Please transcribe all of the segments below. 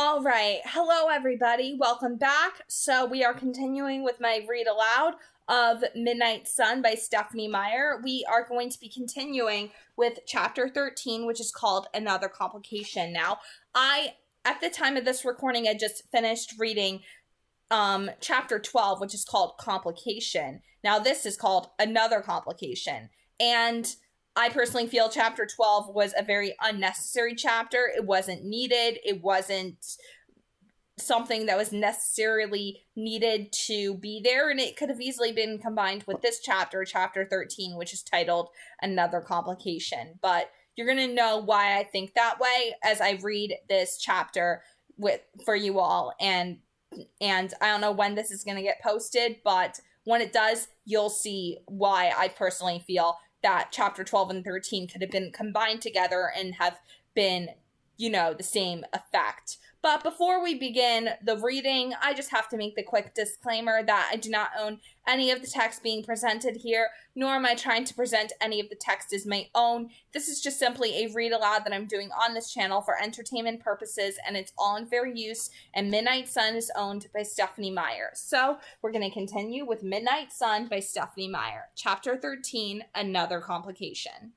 All right. Hello, everybody. Welcome back. So we are continuing with my read aloud of Midnight Sun by Stephenie Meyer. We are going to be continuing with chapter 13, which is called Another Complication. Now, at the time of this recording, I just finished reading chapter 12, which is called Complication. Now, this is called Another Complication. And I personally feel chapter 12 was a very unnecessary chapter. It wasn't needed. It wasn't something that was necessarily needed to be there, and it could have easily been combined with this chapter, chapter 13, which is titled Another Complication. But you're going to know why I think that way as I read this chapter for you all. And I don't know when this is going to get posted, but when it does, you'll see why I personally feel that chapter 12 and 13 could have been combined together and have been, the same effect. But before we begin the reading, I just have to make the quick disclaimer that I do not own any of the text being presented here, nor am I trying to present any of the text as my own. This is just simply a read aloud that I'm doing on this channel for entertainment purposes, and it's all in fair use, and Midnight Sun is owned by Stephenie Meyer. So we're going to continue with Midnight Sun by Stephenie Meyer. Chapter 13, Another Complication.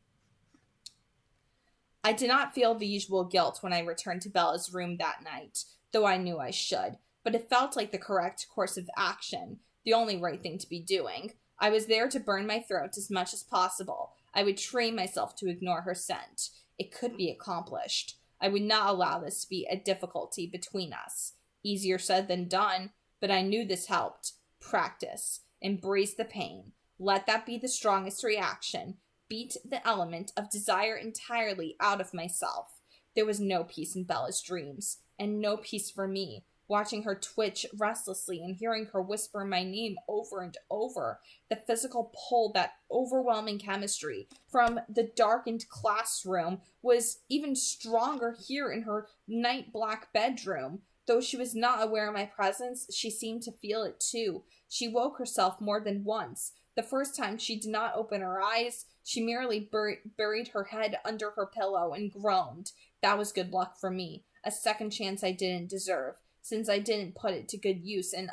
I did not feel the usual guilt when I returned to Bella's room that night, though I knew I should, but it felt like the correct course of action, the only right thing to be doing. I was there to burn my throat as much as possible. I would train myself to ignore her scent. It could be accomplished. I would not allow this to be a difficulty between us. Easier said than done, but I knew this helped. Practice. Embrace the pain. Let that be the strongest reaction. Beat the element of desire entirely out of myself. There was no peace in Bella's dreams, and no peace for me, watching her twitch restlessly and hearing her whisper my name over and over. The physical pull, that overwhelming chemistry from the darkened classroom was even stronger here in her night black bedroom. Though she was not aware of my presence, she seemed to feel it too. She woke herself more than once. The first time she did not open her eyes. She merely buried her head under her pillow and groaned. That was good luck for me. A second chance I didn't deserve, since I didn't put it to good use and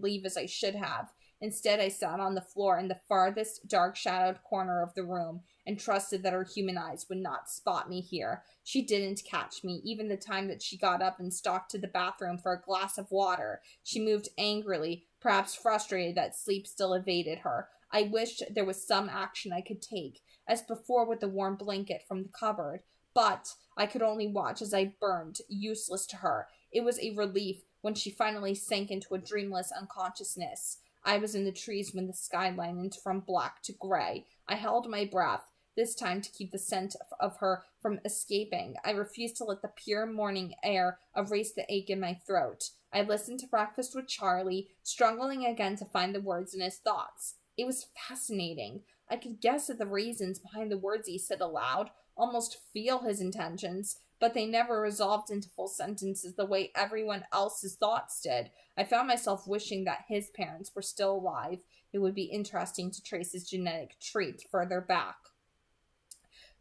leave as I should have. Instead, I sat on the floor in the farthest dark-shadowed corner of the room and trusted that her human eyes would not spot me here. She didn't catch me, even the time that she got up and stalked to the bathroom for a glass of water. She moved angrily, perhaps frustrated that sleep still evaded her. I wished there was some action I could take, as before with the warm blanket from the cupboard, but I could only watch as I burned, useless to her. It was a relief when she finally sank into a dreamless unconsciousness. I was in the trees when the sky lightened from black to gray. I held my breath, this time to keep the scent of her from escaping. I refused to let the pure morning air erase the ache in my throat. I listened to Breakfast with Charlie, struggling again to find the words in his thoughts. It was fascinating. I could guess at the reasons behind the words he said aloud, almost feel his intentions, but they never resolved into full sentences the way everyone else's thoughts did. I found myself wishing that his parents were still alive. It would be interesting to trace his genetic trait further back.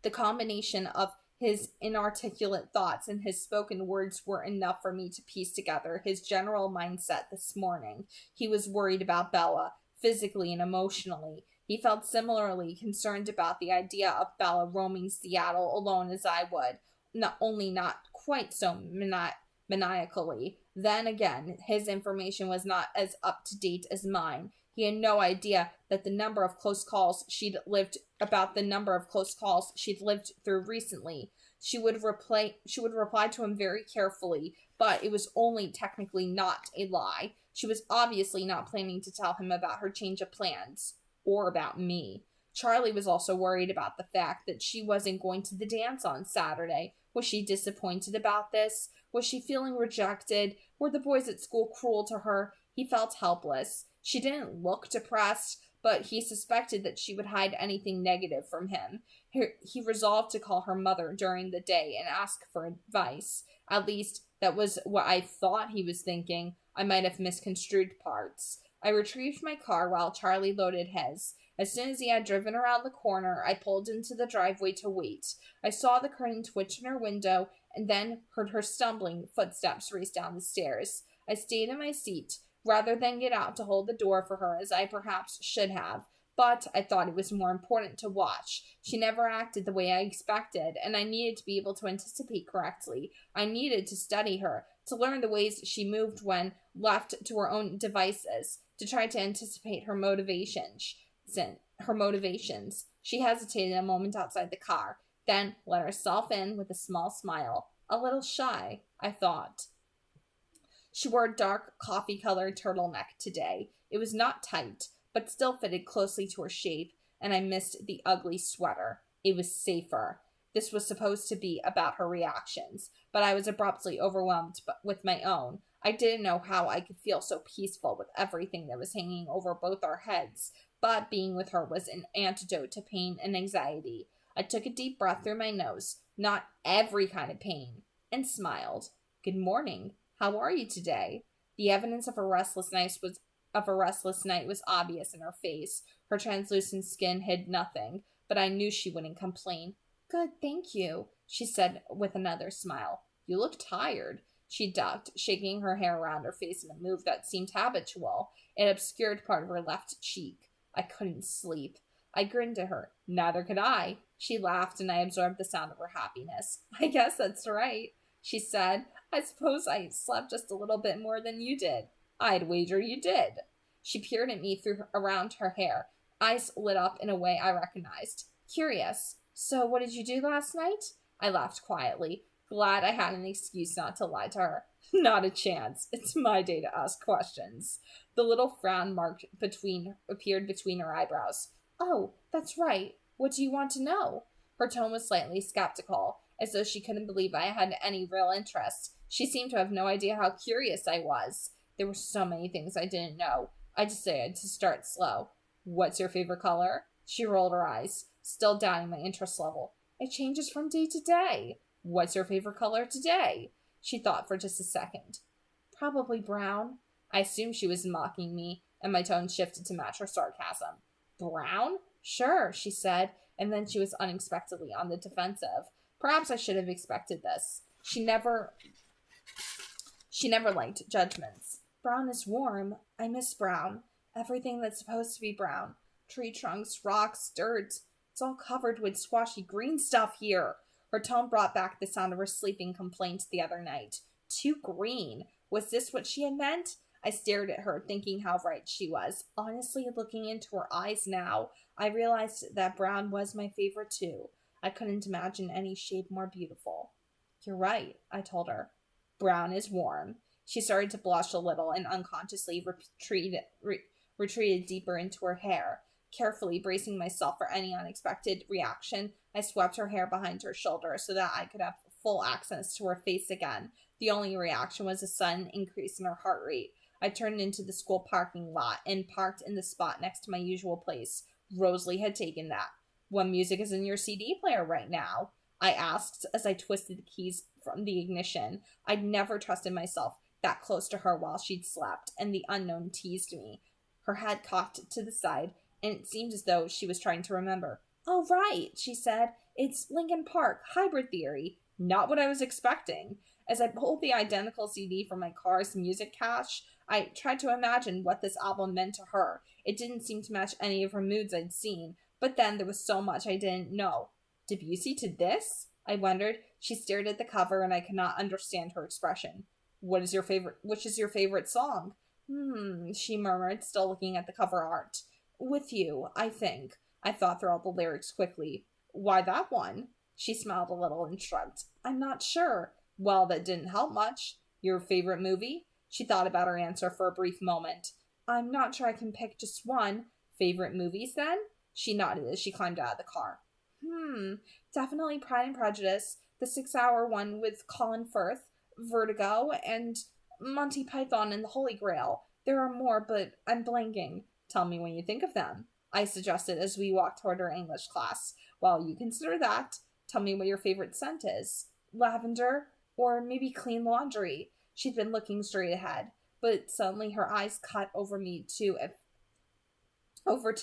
The combination of his inarticulate thoughts and his spoken words were enough for me to piece together his general mindset this morning. He was worried about Bella, physically and emotionally. He felt similarly concerned about the idea of Bella roaming Seattle alone as I would, not quite so maniacally. Then again, his information was not as up to date as mine. He had no idea that the number of close calls she'd lived through recently. She would reply to him very carefully, but it was only technically not a lie. She was obviously not planning to tell him about her change of plans, or about me. Charlie was also worried about the fact that she wasn't going to the dance on Saturday. Was she disappointed about this? Was she feeling rejected? Were the boys at school cruel to her? He felt helpless. She didn't look depressed, but he suspected that she would hide anything negative from him. He resolved to call her mother during the day and ask for advice. At least, that was what I thought he was thinking. I might have misconstrued parts. I retrieved my car while Charlie loaded his. As soon as he had driven around the corner, I pulled into the driveway to wait. I saw the curtain twitch in her window and then heard her stumbling footsteps race down the stairs. I stayed in my seat, rather than get out to hold the door for her as I perhaps should have. But I thought it was more important to watch. She never acted the way I expected, and I needed to be able to anticipate correctly. I needed to study her, to learn the ways she moved when left to her own devices, to try to anticipate her motivations. She hesitated a moment outside the car, then let herself in with a small smile. A little shy, I thought. She wore a dark coffee-colored turtleneck today. It was not tight, but still fitted closely to her shape, and I missed the ugly sweater. It was safer. This was supposed to be about her reactions, but I was abruptly overwhelmed with my own. I didn't know how I could feel so peaceful with everything that was hanging over both our heads, but being with her was an antidote to pain and anxiety. I took a deep breath through my nose, not every kind of pain, and smiled. Good morning. How are you today? The evidence of a restless night was obvious in her face. Her translucent skin hid nothing, but I knew she wouldn't complain. Good, thank you, she said with another smile. You look tired. She ducked, shaking her hair around her face in a move that seemed habitual. It obscured part of her left cheek. I couldn't sleep. I grinned at her. Neither could I. She laughed, and I absorbed the sound of her happiness. I guess that's right, she said. I suppose I slept just a little bit more than you did. I'd wager you did. She peered at me around her hair, eyes lit up in a way I recognized. Curious. So what did you do last night? I laughed quietly, glad I had an excuse not to lie to her. Not a chance. It's my day to ask questions. The little frown mark appeared between her eyebrows. Oh, that's right. What do you want to know? Her tone was slightly skeptical, as though she couldn't believe I had any real interest. She seemed to have no idea how curious I was. There were so many things I didn't know. I decided to start slow. What's your favorite color? She rolled her eyes, still doubting my interest level. It changes from day to day. What's your favorite color today? She thought for just a second. Probably brown. I assumed she was mocking me, and my tone shifted to match her sarcasm. Brown? Sure, she said, and then she was unexpectedly on the defensive. Perhaps I should have expected this. She never liked judgments. Brown is warm. I miss brown. Everything that's supposed to be brown. Tree trunks, rocks, dirt. It's all covered with squashy green stuff here. Her tone brought back the sound of her sleeping complaints the other night. Too green. Was this what she had meant? I stared at her, thinking how right she was. Honestly, looking into her eyes now, I realized that brown was my favorite too. I couldn't imagine any shade more beautiful. You're right, I told her. Brown is warm. She started to blush a little and unconsciously retreated deeper into her hair. Carefully bracing myself for any unexpected reaction, I swept her hair behind her shoulder so that I could have full access to her face again. The only reaction was a sudden increase in her heart rate. I turned into the school parking lot and parked in the spot next to my usual place. Rosalie had taken that. What music is in your CD player right now? I asked as I twisted the keys from the ignition. I'd never trusted myself that close to her while she'd slept, and the unknown teased me. Her head cocked to the side, and it seemed as though she was trying to remember. Oh, right, she said. It's Linkin Park, Hybrid Theory. Not what I was expecting. As I pulled the identical CD from my car's music cache, I tried to imagine what this album meant to her. It didn't seem to match any of her moods I'd seen, but then there was so much I didn't know. Debussy to this? I wondered. She stared at the cover, and I could not understand her expression. Which is your favorite song? She murmured, still looking at the cover art. With You, I think. I thought through all the lyrics quickly. Why that one? She smiled a little and shrugged. I'm not sure. Well, that didn't help much. Your favorite movie? She thought about her answer for a brief moment. I'm not sure I can pick just one. Favorite movies, then? She nodded as she climbed out of the car. Definitely Pride and Prejudice, the 6-hour one with Colin Firth, Vertigo, and Monty Python and the Holy Grail. There are more, but I'm blanking. Tell me when you think of them, I suggested as we walked toward her English class. While you consider that, tell me what your favorite scent is. Lavender, or maybe clean laundry. She'd been looking straight ahead, but suddenly her eyes cut over to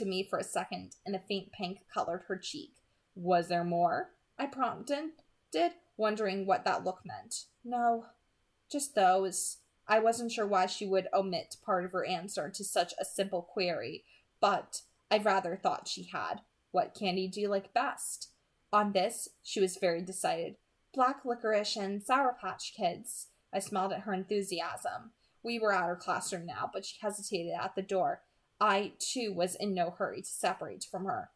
me for a second, and a faint pink colored her cheek. Was there more? I prompted. wondering what that look meant. No, just those. I wasn't sure why she would omit part of her answer to such a simple query, but I'd rather thought she had. What candy do you like best? On this, she was very decided. Black licorice and Sour Patch Kids. I smiled at her enthusiasm. We were at her classroom now, but she hesitated at the door. I, too, was in no hurry to separate from her.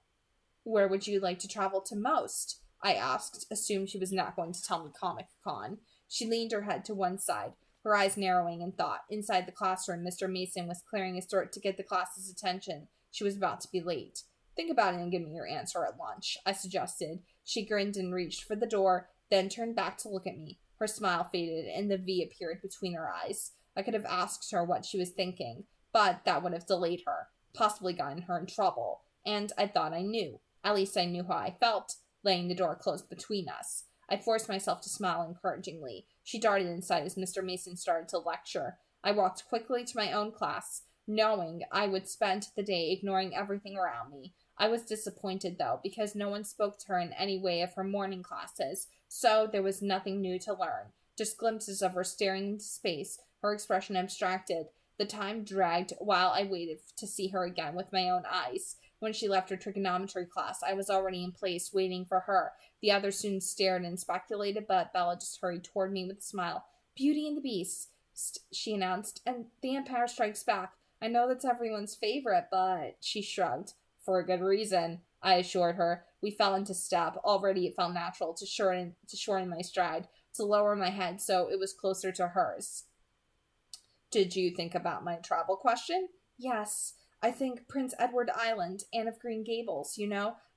Where would you like to travel to most? I asked, assumed she was not going to tell me Comic-Con. She leaned her head to one side, her eyes narrowing in thought. Inside the classroom, Mr. Mason was clearing his throat to get the class's attention. She was about to be late. Think about it and give me your answer at lunch, I suggested. She grinned and reached for the door, then turned back to look at me. Her smile faded, and the V appeared between her eyes. I could have asked her what she was thinking, but that would have delayed her, possibly gotten her in trouble. And I thought I knew. At least I knew how I felt, laying the door closed between us. I forced myself to smile encouragingly. She darted inside as Mr. Mason started to lecture. I walked quickly to my own class, knowing I would spend the day ignoring everything around me. I was disappointed, though, because no one spoke to her in any way of her morning classes, so there was nothing new to learn. Just glimpses of her staring into space, her expression abstracted. The time dragged while I waited to see her again with my own eyes. When she left her trigonometry class, I was already in place, waiting for her. The other students stared and speculated, but Bella just hurried toward me with a smile. Beauty and the Beast, she announced, and The Empire Strikes Back. I know that's everyone's favorite, but she shrugged. For a good reason, I assured her. We fell into step. Already it felt natural to shorten my stride, to lower my head so it was closer to hers. Did you think about my travel question? Yes. I think Prince Edward Island, Anne of Green Gables,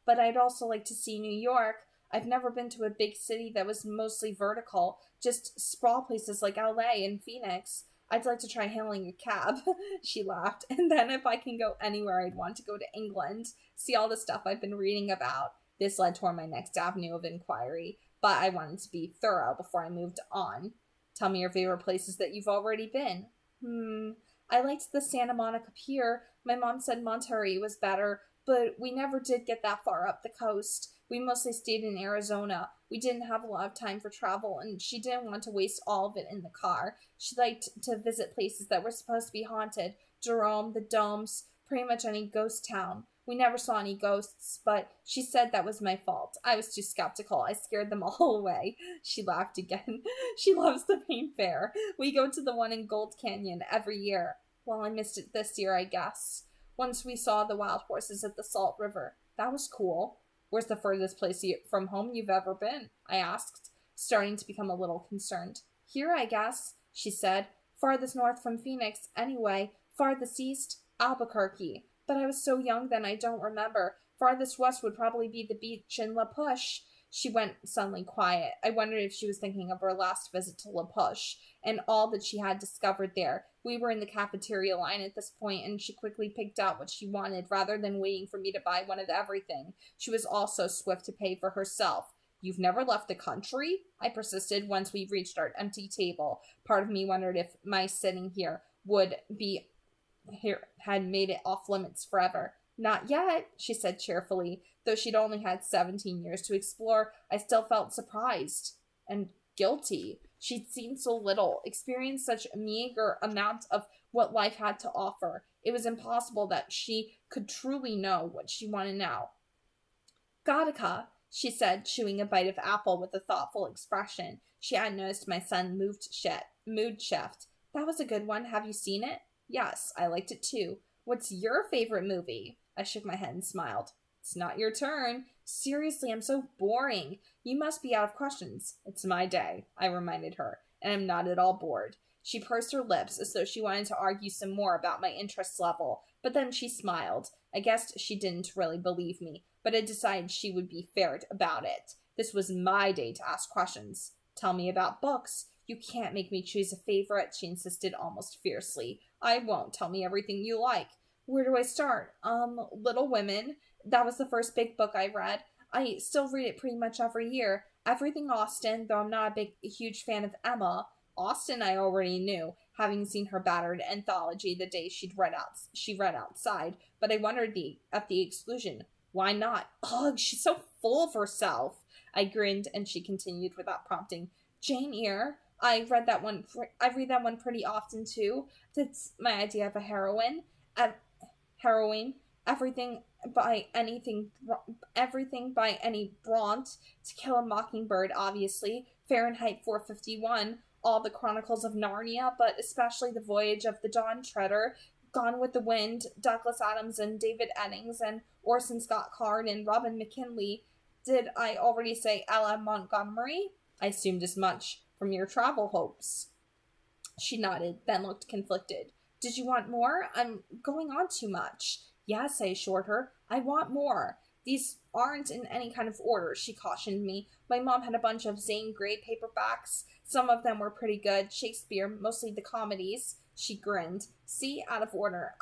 but I'd also like to see New York. I've never been to a big city that was mostly vertical, just sprawl places like LA and Phoenix. I'd like to try hailing a cab. She laughed. And then if I can go anywhere, I'd want to go to England, see all the stuff I've been reading about. This led toward my next avenue of inquiry, but I wanted to be thorough before I moved on. Tell me your favorite places that you've already been. I liked the Santa Monica Pier. My mom said Monterey was better, but we never did get that far up the coast. We mostly stayed in Arizona. We didn't have a lot of time for travel, and she didn't want to waste all of it in the car. She liked to visit places that were supposed to be haunted. Jerome, the Domes, pretty much any ghost town. We never saw any ghosts, but she said that was my fault. I was too skeptical. I scared them all away. She laughed again. She loves the paint fair. We go to the one in Gold Canyon every year. Well, I missed it this year, I guess. Once we saw the wild horses at the Salt River. That was cool. Where's the furthest place from home you've ever been? I asked, starting to become a little concerned. Here, I guess, she said. Farthest north from Phoenix, anyway. Farthest east, Albuquerque. But I was so young then I don't remember. Farthest west would probably be the beach in La Push. She went suddenly quiet. I wondered if she was thinking of her last visit to La Push and all that she had discovered there. We were in the cafeteria line at this point, and she quickly picked out what she wanted rather than waiting for me to buy one of everything. She was also swift to pay for herself. You've never left the country? I persisted once we reached our empty table. Part of me wondered if my sitting here had made it off limits forever. Not yet, she said cheerfully. Though she'd only had 17 years to explore, I still felt surprised and guilty. She'd seen so little, experienced such a meager amount of what life had to offer. It was impossible that she could truly know what she wanted now. Gattaca, she said, chewing a bite of apple with a thoughtful expression. She hadn't noticed my son mood shift. That was a good one. Have you seen it? Yes, I liked it too. What's your favorite movie? I shook my head and smiled. It's not your turn. Seriously, I'm so boring. You must be out of questions. It's my day, I reminded her, and I'm not at all bored. She pursed her lips as though she wanted to argue some more about my interest level, but then she smiled. I guessed she didn't really believe me, but I decided she would be fair about it. This was my day to ask questions. Tell me about books. You can't make me choose a favorite, she insisted almost fiercely. I won't. Tell me everything you like. Where do I start? Little Women. That was the first big book I read. I still read it pretty much every year. Everything Austen, though I'm not a huge fan of Emma. Austen I already knew, having seen her battered anthology the day she read outside, but I wondered at the exclusion. Why not? Ugh, she's so full of herself. I grinned, and she continued without prompting. Jane Eyre. I read that one. I read that one pretty often too. That's my idea of a heroine. Heroine. Everything by anything. Everything by any Bront. To Kill a Mockingbird, obviously. Fahrenheit 451. All the Chronicles of Narnia, but especially The Voyage of the Dawn Treader. Gone with the Wind, Douglas Adams and David Eddings, and Orson Scott Card and Robin McKinley. Did I already say Ella Montgomery? I assumed as much from your travel hopes. She nodded, then looked conflicted. Did you want more? I'm going on too much. Yes, I assured her. I want more. These aren't in any kind of order, she cautioned me. My mom had a bunch of Zane Grey paperbacks. Some of them were pretty good. Shakespeare, mostly the comedies. She grinned. See, out of order.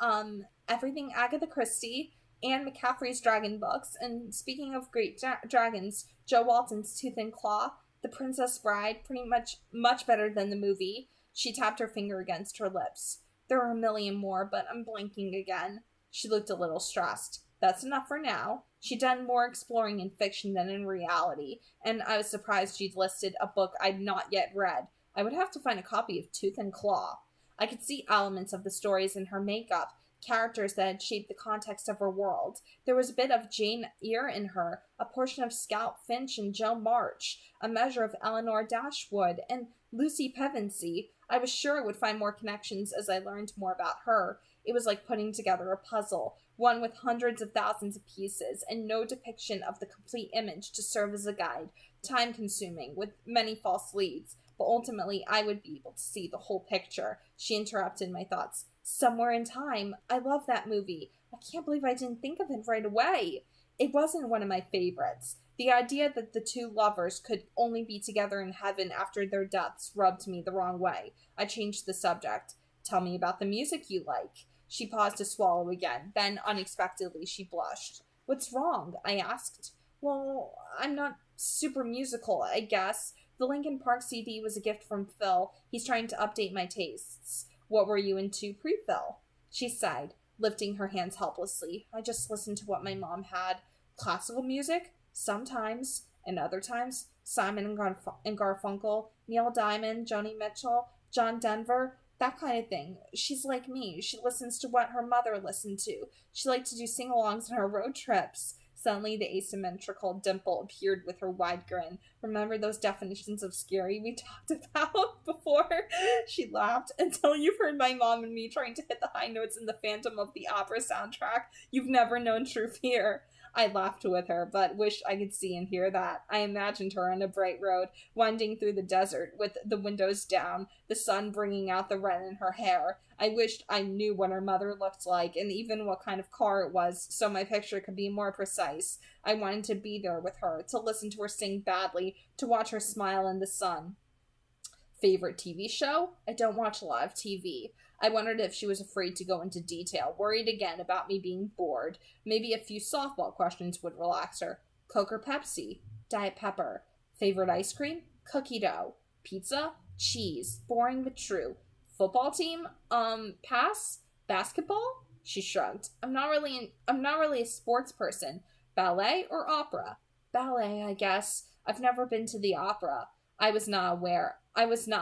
Everything Agatha Christie, Anne McCaffrey's dragon books, and speaking of great dragons, Joe Walton's Tooth and Claw, The Princess Bride, pretty much better than the movie. She tapped her finger against her lips. There are a million more, but I'm blanking again. She looked a little stressed. That's enough for now. She'd done more exploring in fiction than in reality, and I was surprised she'd listed a book I'd not yet read. I would have to find a copy of Tooth and Claw. I could see elements of the stories in her makeup, characters that had shaped the context of her world. There was a bit of Jane Eyre in her, a portion of Scout Finch and Jo March, a measure of Eleanor Dashwood, and Lucy Pevensey. I was sure I would find more connections as I learned more about her. It was like putting together a puzzle, one with hundreds of thousands of pieces, and no depiction of the complete image to serve as a guide, time-consuming, with many false leads. But ultimately, I would be able to see the whole picture. She interrupted my thoughts. Somewhere in Time. I love that movie. I can't believe I didn't think of it right away. It wasn't one of my favorites. The idea that the two lovers could only be together in heaven after their deaths rubbed me the wrong way. I changed the subject. Tell me about the music you like. She paused to swallow again. Then, unexpectedly, she blushed. What's wrong? I asked. Well, I'm not super musical, I guess. The Linkin Park CD was a gift from Phil. He's trying to update my tastes. What were you into pre-Phil? She sighed, lifting her hands helplessly. I just listened to what my mom had. Classical music? Sometimes. And other times, Simon and Garfunkel, Neil Diamond, Joni Mitchell, John Denver, that kind of thing. She's like me. She listens to what her mother listened to. She liked to do sing-alongs on her road trips. Suddenly, the asymmetrical dimple appeared with her wide grin. Remember those definitions of scary we talked about before? She laughed. Until you've heard my mom and me trying to hit the high notes in the Phantom of the Opera soundtrack, you've never known true fear. I laughed with her, but wished I could see and hear that. I imagined her on a bright road, winding through the desert, with the windows down, the sun bringing out the red in her hair. I wished I knew what her mother looked like, and even what kind of car it was, so my picture could be more precise. I wanted to be there with her, to listen to her sing badly, to watch her smile in the sun. Favorite TV show? I don't watch a lot of TV. I wondered if she was afraid to go into detail, worried again about me being bored. Maybe a few softball questions would relax her. Coke or Pepsi? Diet Pepper. Favorite ice cream? Cookie dough. Pizza? Cheese. Boring but true. Football team? Pass? Basketball? She shrugged. I'm not really a sports person. Ballet or opera? Ballet, I guess. I've never been to the opera. I was not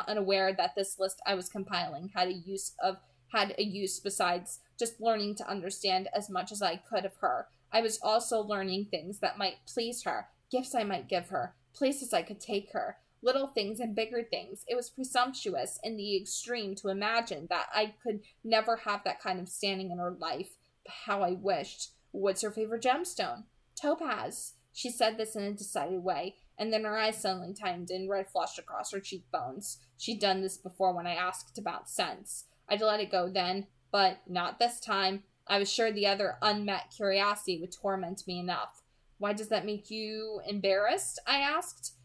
unaware that this list I was compiling had a use besides just learning to understand as much as I could of her. I was also learning things that might please her, gifts I might give her, places I could take her, little things and bigger things. It was presumptuous in the extreme to imagine that I could never have that kind of standing in her life. But how I wished. What's her favorite gemstone? Topaz. She said this in a decided way, and then her eyes suddenly tightened and red flushed across her cheekbones. She'd done this before when I asked about scents. I'd let it go then, but not this time. I was sure the other unmet curiosity would torment me enough. Why does that make you embarrassed? I asked.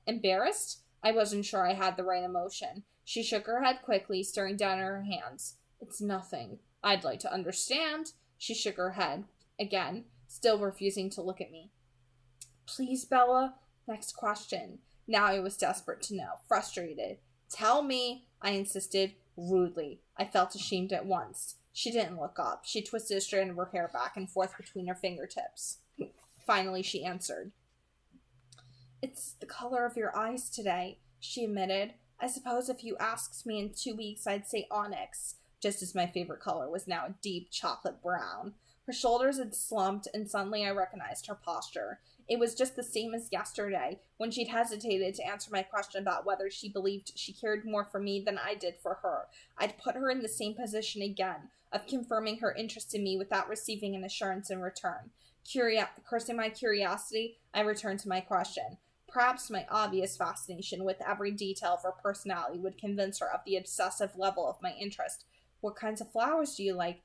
Embarrassed? I wasn't sure I had the right emotion. She shook her head quickly, staring down at her hands. It's nothing. I'd like to understand. She shook her head again, still refusing to look at me. Please, Bella. Next question. Now I was desperate to know, frustrated. Tell me, I insisted, rudely. I felt ashamed at once. She didn't look up. She twisted a strand of her hair back and forth between her fingertips. Finally, she answered. It's the color of your eyes today, she admitted. I suppose if you asked me in 2 weeks, I'd say onyx, just as my favorite color was now a deep chocolate brown. Her shoulders had slumped, and suddenly I recognized her posture. It was just the same as yesterday, when she'd hesitated to answer my question about whether she believed she cared more for me than I did for her. I'd put her in the same position again, of confirming her interest in me without receiving an assurance in return. Cursing my curiosity, I returned to my question. Perhaps my obvious fascination with every detail of her personality would convince her of the obsessive level of my interest. What kinds of flowers do you like?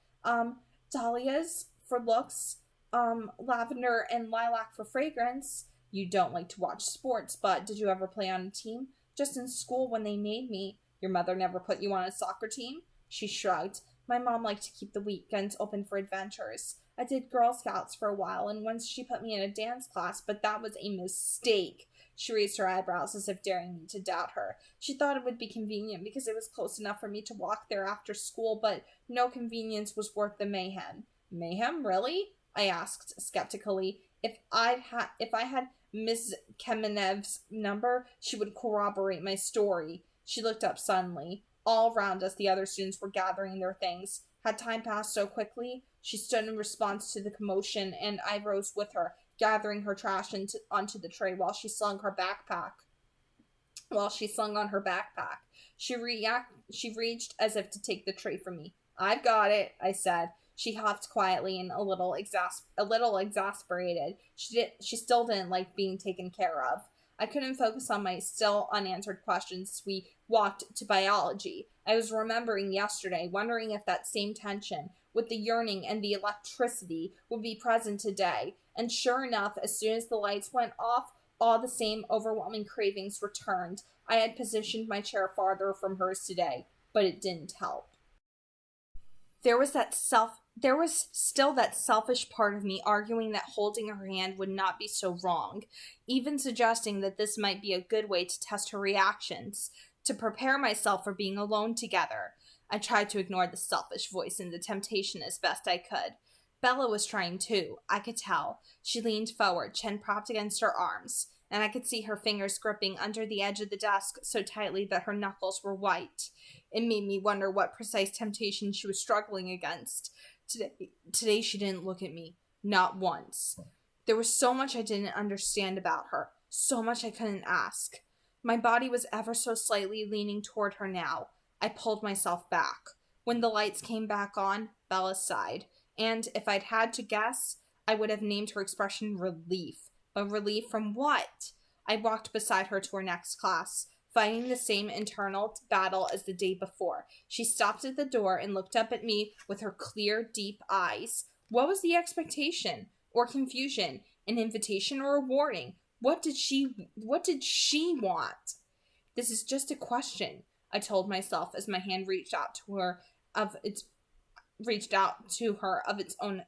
Dahlias for looks, lavender and lilac for fragrance. You don't like to watch sports, but did you ever play on a team? Just in school when they made me. Your mother never put you on a soccer team? She shrugged. My mom liked to keep the weekends open for adventures. I did Girl Scouts for a while, and once she put me in a dance class, but that was a mistake. She raised her eyebrows as if daring me to doubt her. She thought it would be convenient because it was close enough for me to walk there after school, but no convenience was worth the mayhem. Mayhem, really? I asked skeptically. If I had Miss Kamenev's number, she would corroborate my story. She looked up suddenly. All around us, the other students were gathering their things. Had time passed so quickly? She stood in response to the commotion, and I rose with her, gathering her trash onto the tray while she slung on her backpack. She reached as if to take the tray from me. I've got it, I said. She huffed quietly and a little exasperated. She still didn't like being taken care of. I couldn't focus on my still unanswered questions as we walked to biology. I was remembering yesterday, wondering if that same tension, with the yearning and the electricity, would be present today. And sure enough, as soon as the lights went off, all the same overwhelming cravings returned. I had positioned my chair farther from hers today, but it didn't help. There was still that selfish part of me arguing that holding her hand would not be so wrong, even suggesting that this might be a good way to test her reactions, to prepare myself for being alone together. I tried to ignore the selfish voice and the temptation as best I could. Bella was trying too, I could tell. She leaned forward, chin propped against her arms, and I could see her fingers gripping under the edge of the desk so tightly that her knuckles were white. It made me wonder what precise temptation she was struggling against. Today she didn't look at me. Not once. There was so much I didn't understand about her. So much I couldn't ask. My body was ever so slightly leaning toward her now. I pulled myself back. When the lights came back on, Bella sighed. And if I'd had to guess, I would have named her expression relief. But relief from what? I walked beside her to her next class, fighting the same internal battle as the day before. She stopped at the door and looked up at me with her clear, deep eyes. What was the expectation? Or confusion? An invitation or a warning? What did she want? This is just a question, I told myself as my hand reached out to her of its own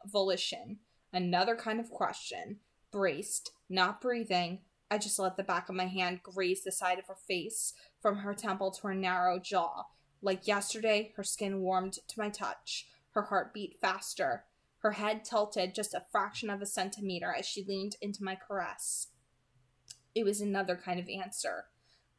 volition. Another kind of question. Braced, not breathing, I just let the back of my hand graze the side of her face, from her temple to her narrow jaw. Like yesterday, her skin warmed to my touch. Her heart beat faster. Her head tilted just a fraction of a centimeter as she leaned into my caress. It was another kind of answer.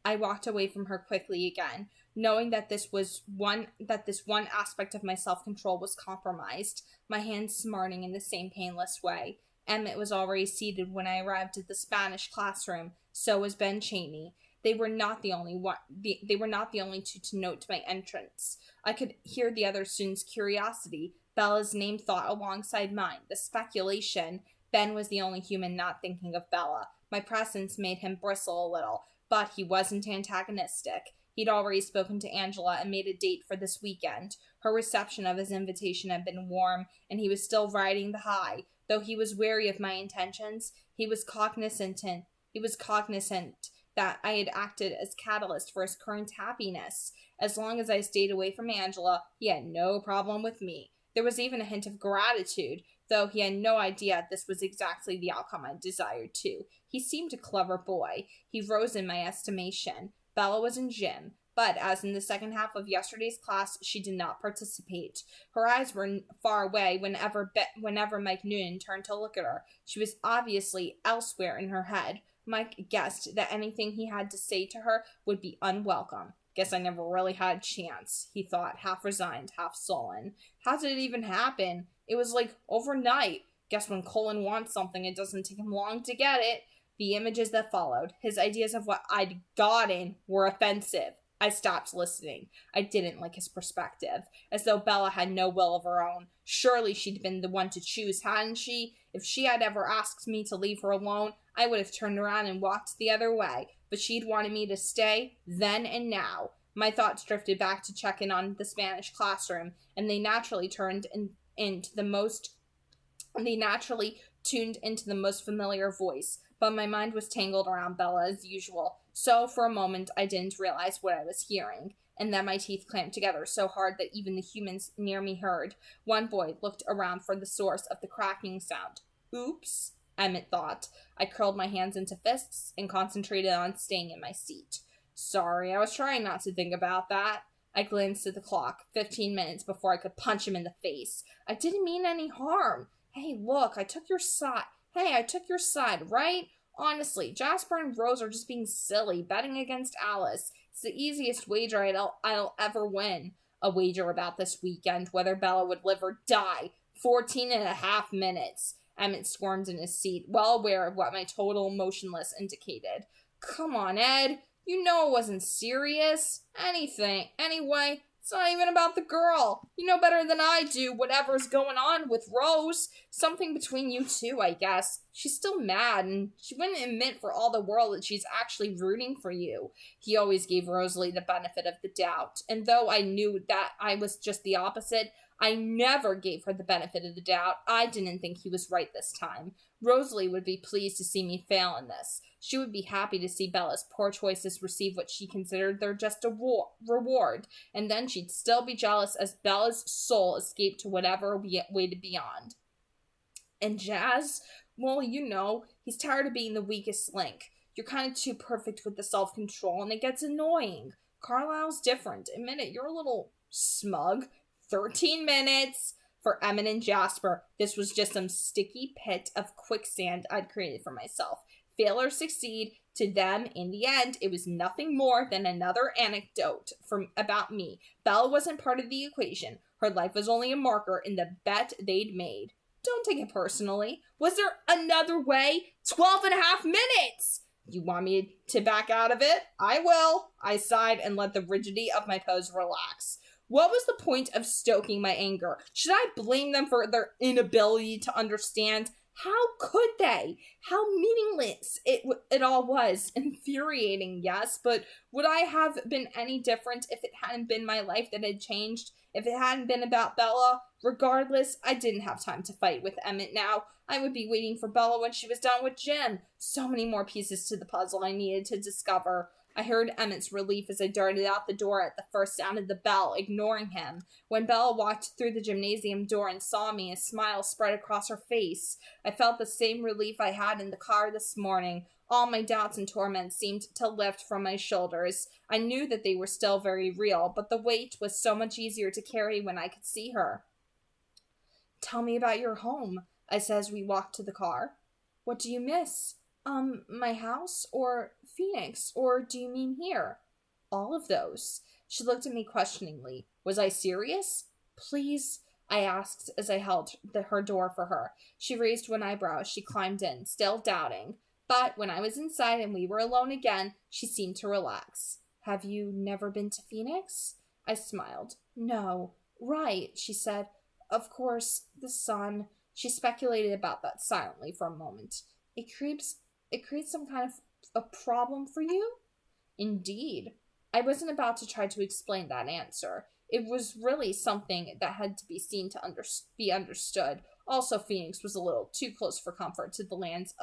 I walked away from her quickly again, knowing that this one aspect of my self-control was compromised, my hands smarting in the same painless way. Emmett was already seated when I arrived at the Spanish classroom. So was Ben Cheney. They were not the only two to note my entrance. I could hear the other students' curiosity. Bella's name thought alongside mine. The speculation. Ben was the only human not thinking of Bella. My presence made him bristle a little, but he wasn't antagonistic. He'd already spoken to Angela and made a date for this weekend. Her reception of his invitation had been warm, and he was still riding the high. Though he was wary of my intentions, he was cognizant that I had acted as catalyst for his current happiness. As long as I stayed away from Angela, he had no problem with me. There was even a hint of gratitude, though he had no idea this was exactly the outcome I desired too. He seemed a clever boy. He rose in my estimation. Bella was in gym, but as in the second half of yesterday's class, she did not participate. Her eyes were far away whenever Mike Noonan turned to look at her. She was obviously elsewhere in her head. Mike guessed that anything he had to say to her would be unwelcome. Guess I never really had a chance, he thought, half resigned, half sullen. How did it even happen? It was like overnight. Guess when Colin wants something, it doesn't take him long to get it. The images that followed, his ideas of what I'd gotten, were offensive. I stopped listening. I didn't like his perspective, as though Bella had no will of her own. Surely she'd been the one to choose, hadn't she? If she had ever asked me to leave her alone, I would have turned around and walked the other way, but she'd wanted me to stay, then and now. My thoughts drifted back to check in on the Spanish classroom, and they naturally tuned into the most familiar voice, but my mind was tangled around Bella as usual, so for a moment I didn't realize what I was hearing, and then my teeth clamped together so hard that even the humans near me heard. One boy looked around for the source of the cracking sound. Oops, Emmett thought. I curled my hands into fists and concentrated on staying in my seat. Sorry, I was trying not to think about that. I glanced at the clock, 15 minutes before I could punch him in the face. I didn't mean any harm. Hey, look, I took your side, right? Honestly, Jasper and Rose are just being silly, betting against Alice. It's the easiest wager I'll ever win. A wager about this weekend, whether Bella would live or die. 14.5 minutes. Emmett squirmed in his seat, well aware of what my total motionless indicated. Come on, Ed. You know it wasn't serious. Anyway, it's not even about the girl. You know better than I do whatever's going on with Rose. Something between you two, I guess. She's still mad, and she wouldn't admit for all the world that she's actually rooting for you. He always gave Rosalie the benefit of the doubt, and though I knew that I was just the opposite, I never gave her the benefit of the doubt. I didn't think he was right this time. Rosalie would be pleased to see me fail in this. She would be happy to see Bella's poor choices receive what she considered their just reward, and then she'd still be jealous as Bella's soul escaped to whatever waited beyond. And Jazz? Well, you know, he's tired of being the weakest link. You're kind of too perfect with the self-control, and it gets annoying. Carlisle's different. Admit it, you're a little smug. 13 minutes! For Emmett and Jasper, this was just some sticky pit of quicksand I'd created for myself. Fail or succeed, to them, in the end, it was nothing more than another anecdote about me. Bella wasn't part of the equation. Her life was only a marker in the bet they'd made. Don't take it personally. Was there another way? 12.5 minutes! You want me to back out of it? I will. I sighed and let the rigidity of my pose relax. What was the point of stoking my anger? Should I blame them for their inability to understand? How could they? How meaningless it all was. Infuriating, yes, but would I have been any different if it hadn't been my life that had changed? If it hadn't been about Bella? Regardless, I didn't have time to fight with Emmett now. I would be waiting for Bella when she was done with Jim. So many more pieces to the puzzle I needed to discover. I heard Emmett's relief as I darted out the door at the first sound of the bell, ignoring him. When Bella walked through the gymnasium door and saw me, a smile spread across her face. I felt the same relief I had in the car this morning. All my doubts and torments seemed to lift from my shoulders. I knew that they were still very real, but the weight was so much easier to carry when I could see her. Tell me about your home, I said as we walked to the car. What do you miss? My house, or Phoenix, or do you mean here? All of those. She looked at me questioningly. Was I serious? Please, I asked as I held her door for her. She raised one eyebrow as she climbed in, still doubting. But when I was inside and we were alone again, she seemed to relax. Have you never been to Phoenix? I smiled. No. Right, she said. Of course, the sun. She speculated about that silently for a moment. It creates some kind of a problem for you? Indeed. I wasn't about to try to explain that answer. It was really something that had to be seen to be understood. Also, Phoenix was a little too close for comfort to the lands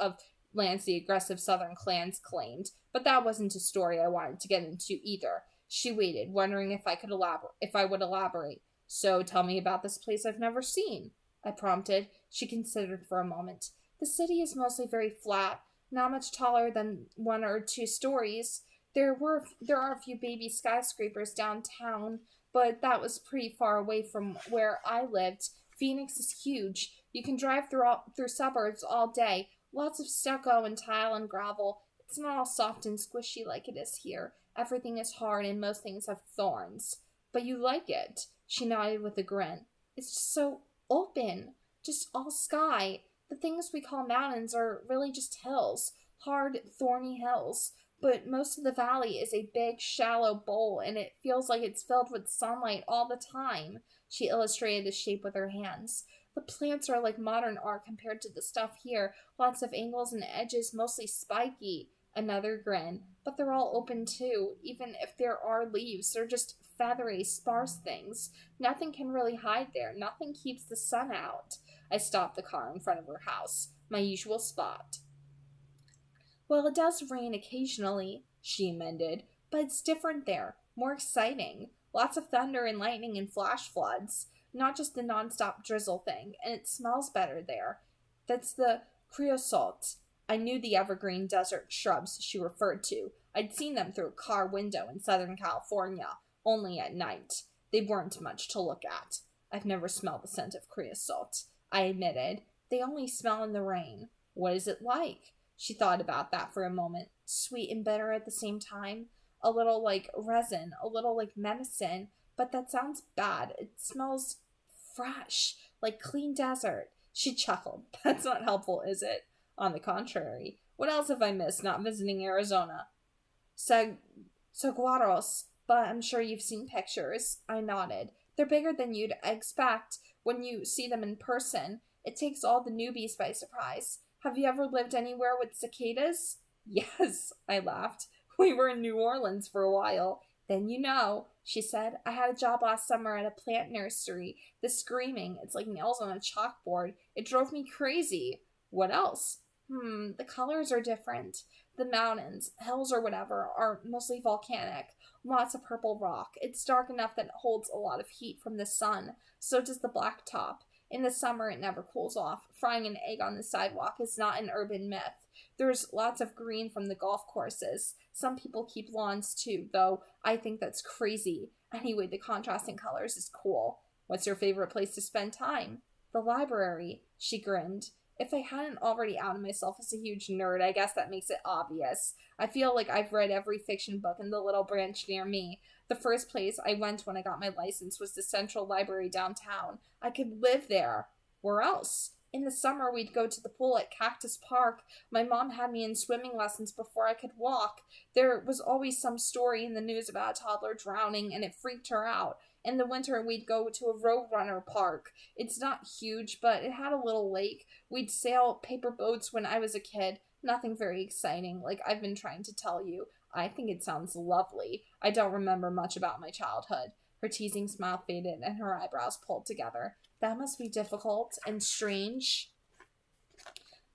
the aggressive southern clans claimed, but that wasn't a story I wanted to get into either. She waited, wondering if I would elaborate. So tell me about this place I've never seen, I prompted. She considered for a moment. The city is mostly very flat, not much taller than 1 or 2 stories. There are a few baby skyscrapers downtown, but that was pretty far away from where I lived. Phoenix is huge. You can drive through suburbs all day. Lots of stucco and tile and gravel. It's not all soft and squishy like it is here. Everything is hard and most things have thorns. But you like it. She nodded with a grin. It's just so open. Just all sky. The things we call mountains are really just hills. Hard, thorny hills. But most of the valley is a big, shallow bowl, and it feels like it's filled with sunlight all the time. She illustrated the shape with her hands. The plants are like modern art compared to the stuff here. Lots of angles and edges, mostly spiky. Another grin. But they're all open too. Even if there are leaves, they're just feathery, sparse things. Nothing can really hide there. Nothing keeps the sun out. I stopped the car in front of her house. My usual spot. Well, it does rain occasionally, she amended, but it's different there. More exciting. Lots of thunder and lightning and flash floods. Not just the nonstop drizzle thing, and it smells better there. That's the creosote. I knew the evergreen desert shrubs she referred to. I'd seen them through a car window in Southern California, only at night. They weren't much to look at. I've never smelled the scent of creosote, I admitted. They only smell in the rain. What is it like? She thought about that for a moment. Sweet and bitter at the same time. A little like resin, a little like medicine, but that sounds bad. It smells fresh, like clean desert. She chuckled. That's not helpful, is it? On the contrary. What else have I missed not visiting Arizona? Saguaros, but I'm sure you've seen pictures. I nodded. They're bigger than you'd expect when you see them in person. It takes all the newbies by surprise. Have you ever lived anywhere with cicadas? Yes, I laughed. We were in New Orleans for a while. Then you know, she said. I had a job last summer at a plant nursery. The screaming, it's like nails on a chalkboard. It drove me crazy. What else? The colors are different. The mountains, hills or whatever, are mostly volcanic. Lots of purple rock. It's dark enough that it holds a lot of heat from the sun. So does the blacktop. In the summer, it never cools off. Frying an egg on the sidewalk is not an urban myth. There's lots of green from the golf courses. Some people keep lawns too, though I think that's crazy. Anyway, the contrast in colors is cool. What's your favorite place to spend time? The library, she grinned. If I hadn't already outed myself as a huge nerd, I guess that makes it obvious. I feel like I've read every fiction book in the little branch near me. The first place I went when I got my license was the Central Library downtown. I could live there. Where else? In the summer, we'd go to the pool at Cactus Park. My mom had me in swimming lessons before I could walk. There was always some story in the news about a toddler drowning, and it freaked her out. In the winter, we'd go to a Roadrunner park. It's not huge, but it had a little lake. We'd sail paper boats when I was a kid. Nothing very exciting, like I've been trying to tell you. I think it sounds lovely. I don't remember much about my childhood. Her teasing smile faded and her eyebrows pulled together. That must be difficult and strange.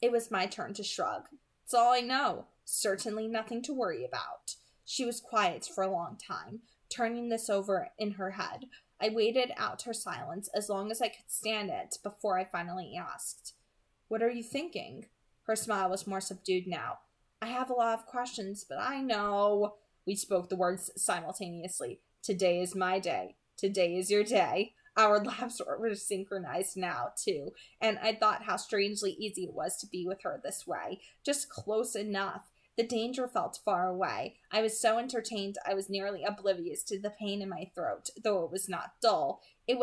It was my turn to shrug. It's all I know. Certainly nothing to worry about. She was quiet for a long time, turning this over in her head. I waited out her silence as long as I could stand it before I finally asked, "What are you thinking?" Her smile was more subdued now. "I have a lot of questions, but I know." We spoke the words simultaneously. Today is my day. Today is your day. Our laughs were synchronized now, too, and I thought how strangely easy it was to be with her this way, just close enough. The danger felt far away. I was so entertained I was nearly oblivious to the pain in my throat, though it was not dull. It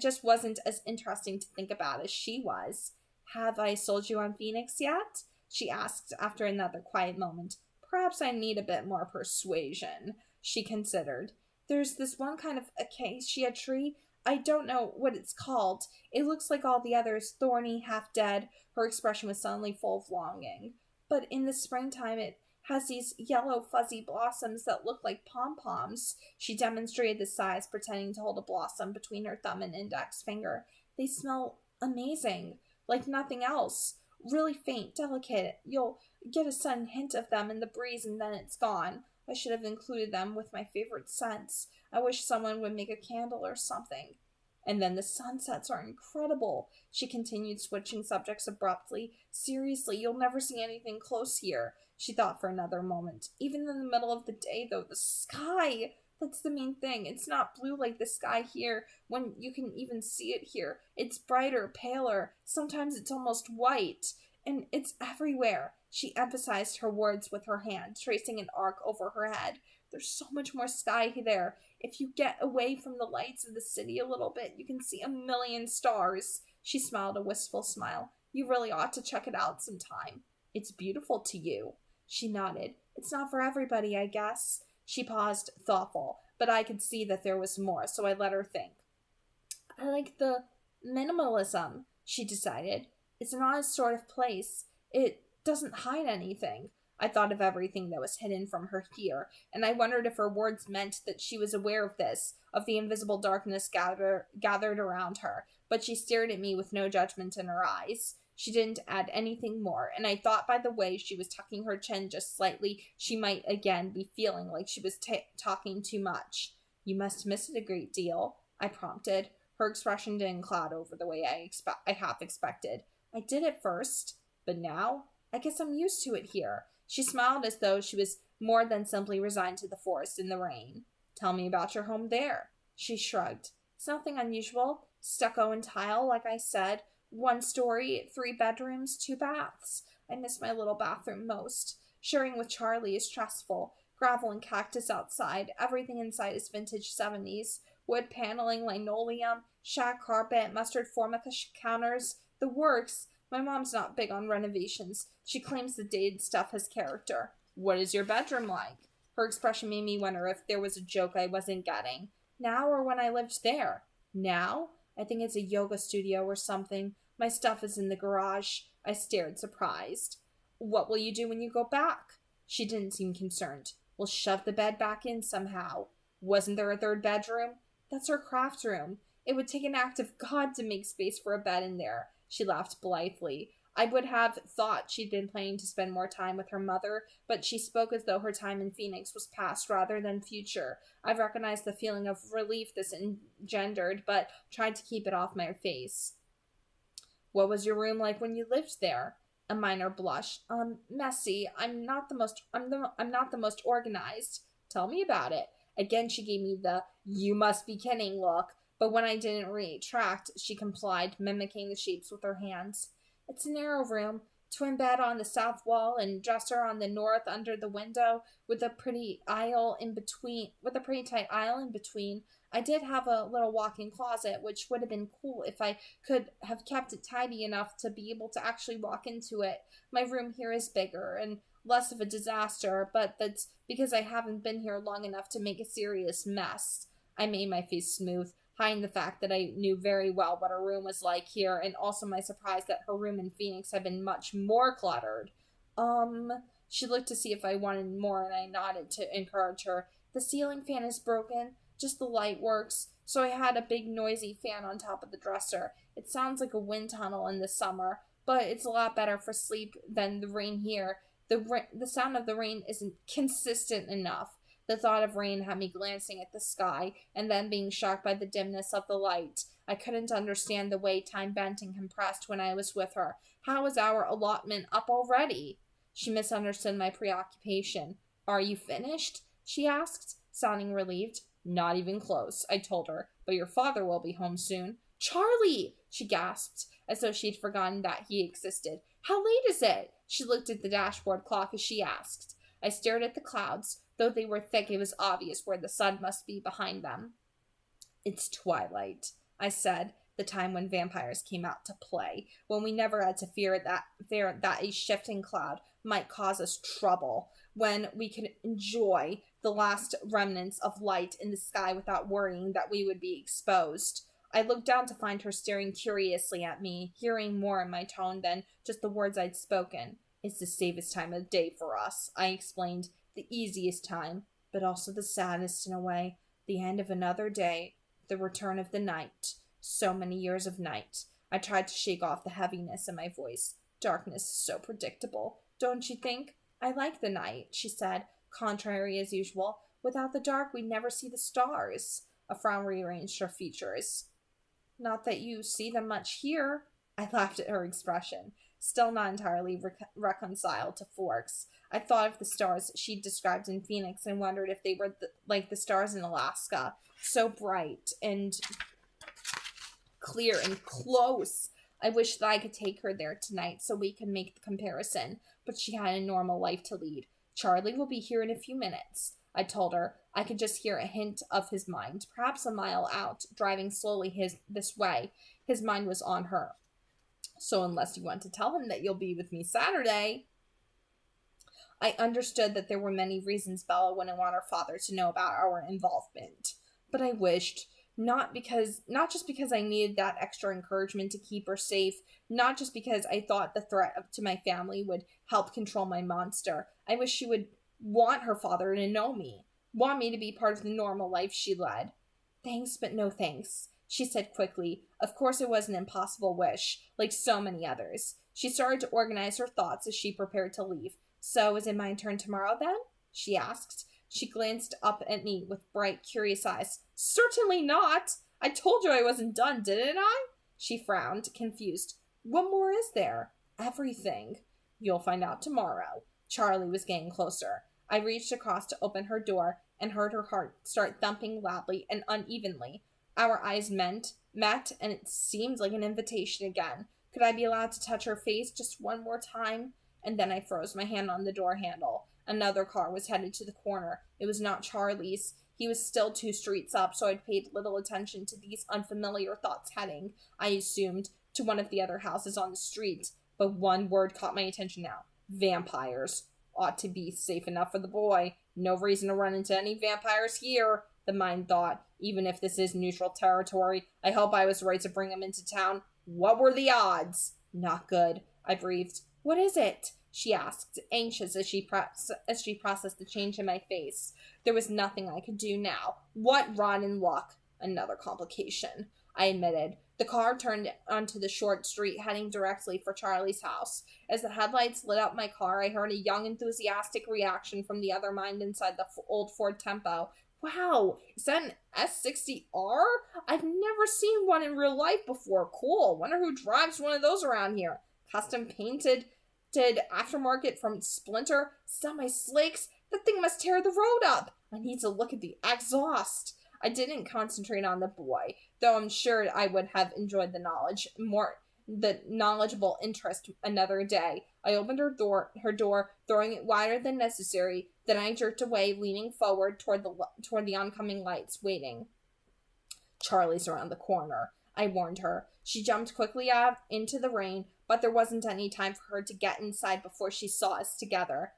just wasn't as interesting to think about as she was. "Have I sold you on Phoenix yet?" she asked after another quiet moment. "Perhaps I need a bit more persuasion," she considered. "There's this one kind of acacia tree. I don't know what it's called. It looks like all the others, thorny, half-dead." Her expression was suddenly full of longing. "But in the springtime, it has these yellow, fuzzy blossoms that look like pom-poms." She demonstrated the size, pretending to hold a blossom between her thumb and index finger. "They smell amazing, like nothing else. Really faint, delicate. You'll get a sudden hint of them in the breeze and then it's gone. I should have included them with my favorite scents. I wish someone would make a candle or something. And then the sunsets are incredible," she continued, switching subjects abruptly. "Seriously, you'll never see anything close here." She thought for another moment. "Even in the middle of the day, though, the sky, that's the main thing. It's not blue like the sky here, when you can even see it here. It's brighter, paler. Sometimes it's almost white. And it's everywhere. She emphasized her words with her hand, tracing an arc over her head. There's so much more sky there. If you get away from the lights of the city a little bit, you can see a million stars. She smiled a wistful smile. You really ought to check it out sometime. It's beautiful to you. She nodded. It's not for everybody, I guess. She paused, thoughtful, but I could see that there was more, so I let her think. I like the minimalism, she decided. It's an honest sort of place. It doesn't hide anything. I thought of everything that was hidden from her here, and I wondered if her words meant that she was aware of this, of the invisible darkness gathered around her, but she stared at me with no judgment in her eyes. She didn't add anything more, and I thought by the way she was tucking her chin just slightly, she might again be feeling like she was talking too much. You must miss it a great deal, I prompted. Her expression didn't cloud over the way I half expected. I did at first, but now, I guess I'm used to it here. She smiled as though she was more than simply resigned to the forest in the rain. Tell me about your home there. She shrugged. It's nothing unusual. Stucco and tile, like I said. 1 story, 3 bedrooms, 2 baths. I miss my little bathroom most. Sharing with Charlie is stressful. Gravel and cactus outside. Everything inside is vintage 70s. Wood paneling, linoleum, shag carpet, mustard formica counters. The works. My mom's not big on renovations. She claims the dated stuff has character. What is your bedroom like? Her expression made me wonder if there was a joke I wasn't getting. Now or when I lived there? Now? I think it's a yoga studio or something. My stuff is in the garage. I stared, surprised. What will you do when you go back? She didn't seem concerned. We'll shove the bed back in somehow. Wasn't there a 3rd bedroom? That's her craft room. It would take an act of God to make space for a bed in there. She laughed blithely. I would have thought she'd been planning to spend more time with her mother, but she spoke as though her time in Phoenix was past rather than future. I recognized the feeling of relief this engendered, but tried to keep it off my face. What was your room like when you lived there? A minor blush. Messy. I'm not the most organized. Tell me about it. Again she gave me the you must be kidding look, but when I didn't retract, she complied, mimicking the shapes with her hands. It's a narrow room, twin bed on the south wall and dresser on the north under the window, with a pretty tight aisle in between. I did have a little walk-in closet, which would have been cool if I could have kept it tidy enough to be able to actually walk into it. My room here is bigger and less of a disaster, but that's because I haven't been here long enough to make a serious mess. I made my face smooth, hiding the fact that I knew very well what her room was like here, and also my surprise that her room in Phoenix had been much more cluttered. She looked to see if I wanted more, and I nodded to encourage her. The ceiling fan is broken, just the light works, so I had a big noisy fan on top of the dresser. It sounds like a wind tunnel in the summer, but it's a lot better for sleep than the rain here. The sound of the rain isn't consistent enough. The thought of rain had me glancing at the sky, and then being shocked by the dimness of the light. I couldn't understand the way time bent and compressed when I was with her. How was our allotment up already? She misunderstood my preoccupation. Are you finished? She asked, sounding relieved. Not even close, I told her, but your father will be home soon. Charlie! She gasped, as though she'd forgotten that he existed. How late is it? She looked at the dashboard clock as she asked. I stared at the clouds. Though they were thick, it was obvious where the sun must be behind them. It's twilight, I said, the time when vampires came out to play, when we never had to fear that a shifting cloud might cause us trouble, when we could enjoy the last remnants of light in the sky without worrying that we would be exposed. I looked down to find her staring curiously at me, hearing more in my tone than just the words I'd spoken. It's the safest time of day for us, I explained. The easiest time, but also the saddest in a way. The end of another day, the return of the night. So many years of night. I tried to shake off the heaviness in my voice. Darkness is so predictable, don't you think? I like the night, she said, contrary as usual. Without the dark, we'd never see the stars. A frown rearranged her features. Not that you see them much here. I laughed at her expression, still not entirely reconciled to Forks. I thought of the stars she'd described in Phoenix and wondered if they were like the stars in Alaska, so bright and clear and close. I wish that I could take her there tonight so we could make the comparison, but she had a normal life to lead. Charlie will be here in a few minutes, I told her. I could just hear a hint of his mind, perhaps a mile out, driving slowly this way. His mind was on her. So unless you want to tell him that you'll be with me Saturday... I understood that there were many reasons Bella wouldn't want her father to know about our involvement. But I wished, not just because I needed that extra encouragement to keep her safe, not just because I thought the threat to my family would help control my monster. I wish she would want her father to know me, want me to be part of the normal life she led. Thanks, but no thanks, she said quickly. Of course it was an impossible wish, like so many others. She started to organize her thoughts as she prepared to leave. So, is it my turn tomorrow then? She asked. She glanced up at me with bright, curious eyes. Certainly not. I told you I wasn't done, didn't I? She frowned, confused. What more is there? Everything. You'll find out tomorrow. Charlie was getting closer. I reached across to open her door and heard her heart start thumping loudly and unevenly. Our eyes met, and it seemed like an invitation again. Could I be allowed to touch her face just one more time? And then I froze my hand on the door handle. Another car was headed to the corner. It was not Charlie's. He was still 2 streets up, so I'd paid little attention to these unfamiliar thoughts heading, I assumed, to one of the other houses on the street. But one word caught my attention now. Vampires. Ought to be safe enough for the boy. No reason to run into any vampires here, the mind thought. Even if this is neutral territory, I hope I was right to bring him into town. What were the odds? Not good, I breathed. What is it? She asked, anxious as she processed the change in my face. There was nothing I could do now. What rotten luck. Another complication, I admitted. The car turned onto the short street, heading directly for Charlie's house. As the headlights lit up my car, I heard a young, enthusiastic reaction from the other mind inside the old Ford Tempo. Wow, is that an S60R? I've never seen one in real life before. Cool. Wonder who drives one of those around here. Custom painted aftermarket from Splinter. Semi-slicks. That thing must tear the road up. I need to look at the exhaust. I didn't concentrate on the boy, though I'm sure I would have enjoyed the knowledgeable interest another day. I opened her door, throwing it wider than necessary. Then I jerked away, leaning forward toward the oncoming lights, waiting. Charlie's around the corner, I warned her. She jumped quickly out into the rain, but there wasn't any time for her to get inside before they saw us together.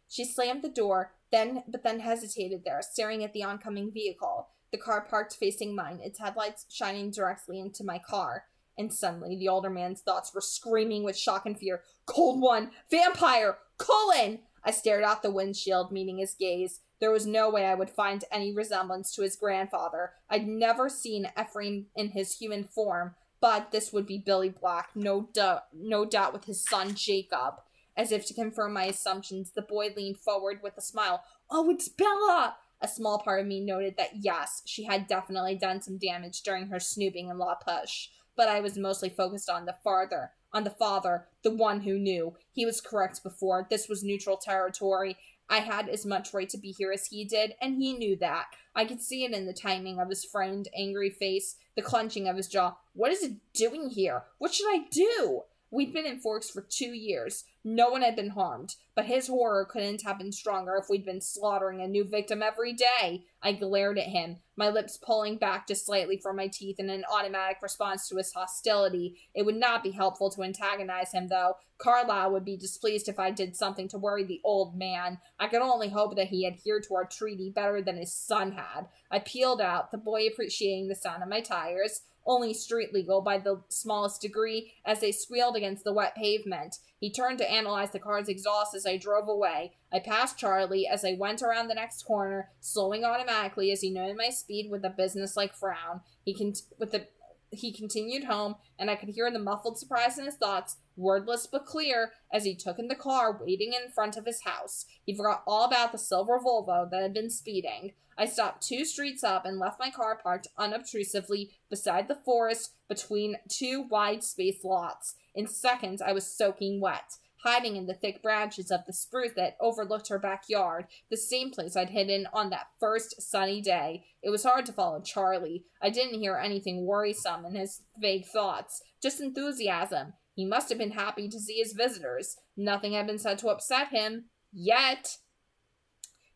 She slammed the door, but then hesitated there, staring at the oncoming vehicle. The car parked facing mine, its headlights shining directly into my car. And suddenly, the older man's thoughts were screaming with shock and fear. Cold one! Vampire! Cullen! I stared out the windshield, meeting his gaze. There was no way I would find any resemblance to his grandfather. I'd never seen Ephraim in his human form, but this would be Billy Black, no doubt with his son Jacob. As if to confirm my assumptions, the boy leaned forward with a smile. Oh, it's Bella! A small part of me noted that yes, she had definitely done some damage during her snooping in La Push, but I was mostly focused on the father, the one who knew. He was correct before. This was neutral territory. I had as much right to be here as he did, and he knew that. I could see it in the timing of his framed, angry face, the clenching of his jaw. What is it doing here? What should I do? We'd been in Forks for 2 years. No one had been harmed, but his horror couldn't have been stronger if we'd been slaughtering a new victim every day. I glared at him, my lips pulling back just slightly from my teeth in an automatic response to his hostility. It would not be helpful to antagonize him, though. Carlisle would be displeased if I did something to worry the old man. I could only hope that he adhered to our treaty better than his son had. I peeled out, the boy appreciating the sound of my tires, only street legal by the smallest degree, as they squealed against the wet pavement. He turned to analyze the car's exhaust as I drove away. I passed Charlie as I went around the next corner, slowing automatically as he noted my speed with a businesslike frown. He continued home, and I could hear the muffled surprise in his thoughts, wordless but clear, as he took in the car waiting in front of his house. He forgot all about the silver Volvo that had been speeding. I stopped 2 streets up and left my car parked unobtrusively beside the forest between 2 wide-spaced lots. In seconds, I was soaking wet. hiding in the thick branches of the spruce that overlooked her backyard, the same place I'd hidden on that first sunny day. It was hard to follow Charlie. I didn't hear anything worrisome in his vague thoughts, just enthusiasm. He must have been happy to see his visitors. Nothing had been said to upset him. Yet.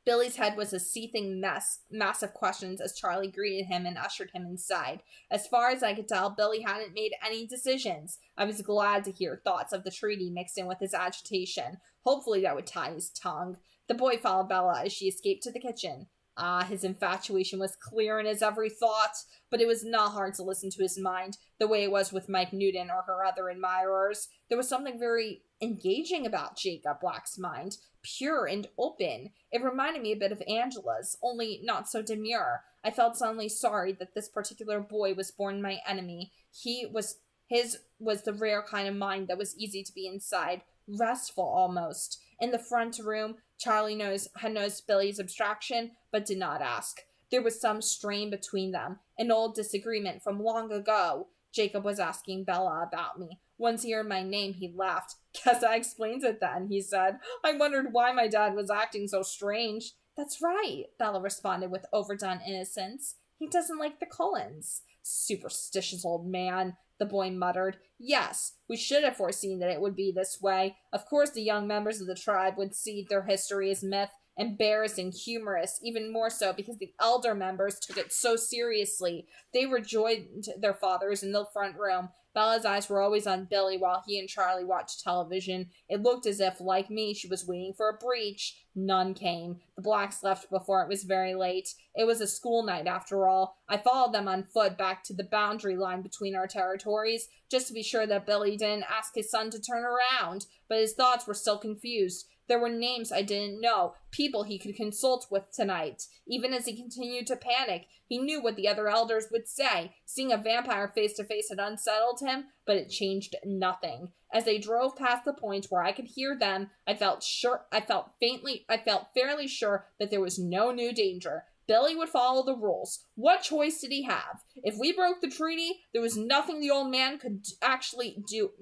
Billy's head was a seething mass of questions as Charlie greeted him and ushered him inside. As far as I could tell, Billy hadn't made any decisions. I was glad to hear thoughts of the treaty mixed in with his agitation. Hopefully that would tie his tongue. The boy followed Bella as she escaped to the kitchen. His infatuation was clear in his every thought, but it was not hard to listen to his mind, the way it was with Mike Newton or her other admirers. There was something very engaging about Jacob Black's mind, pure and open. It reminded me a bit of Angela's, only not so demure. I felt suddenly sorry that this particular boy was born my enemy. His was the rare kind of mind that was easy to be inside, restful almost. In the front room, Charlie had noticed Billy's abstraction, but did not ask. There was some strain between them, an old disagreement from long ago. Jacob was asking Bella about me. Once he heard my name, he laughed. Guess that explains it then, he said. I wondered why my dad was acting so strange. That's right, Bella responded with overdone innocence. He doesn't like the Cullens. Superstitious old man, the boy muttered. Yes, we should have foreseen that it would be this way. Of course the young members of the tribe would see their history as myth, embarrassing, humorous, even more so because the elder members took it so seriously. They rejoined their fathers in the front room. Bella's eyes were always on Billy while he and Charlie watched television. It looked as if, like me, she was waiting for a breach. None came. The Blacks left before it was very late. It was a school night, after all. I followed them on foot back to the boundary line between our territories, just to be sure that Billy didn't ask his son to turn around, but his thoughts were still confused. There were names I didn't know, people he could consult with tonight. Even as he continued to panic, he knew what the other elders would say. Seeing a vampire face to face had unsettled him, but it changed nothing. As they drove past the point where I could hear them, I felt fairly sure that there was no new danger. Billy would follow the rules. What choice did he have? If we broke the treaty, there was nothing the old man could actually do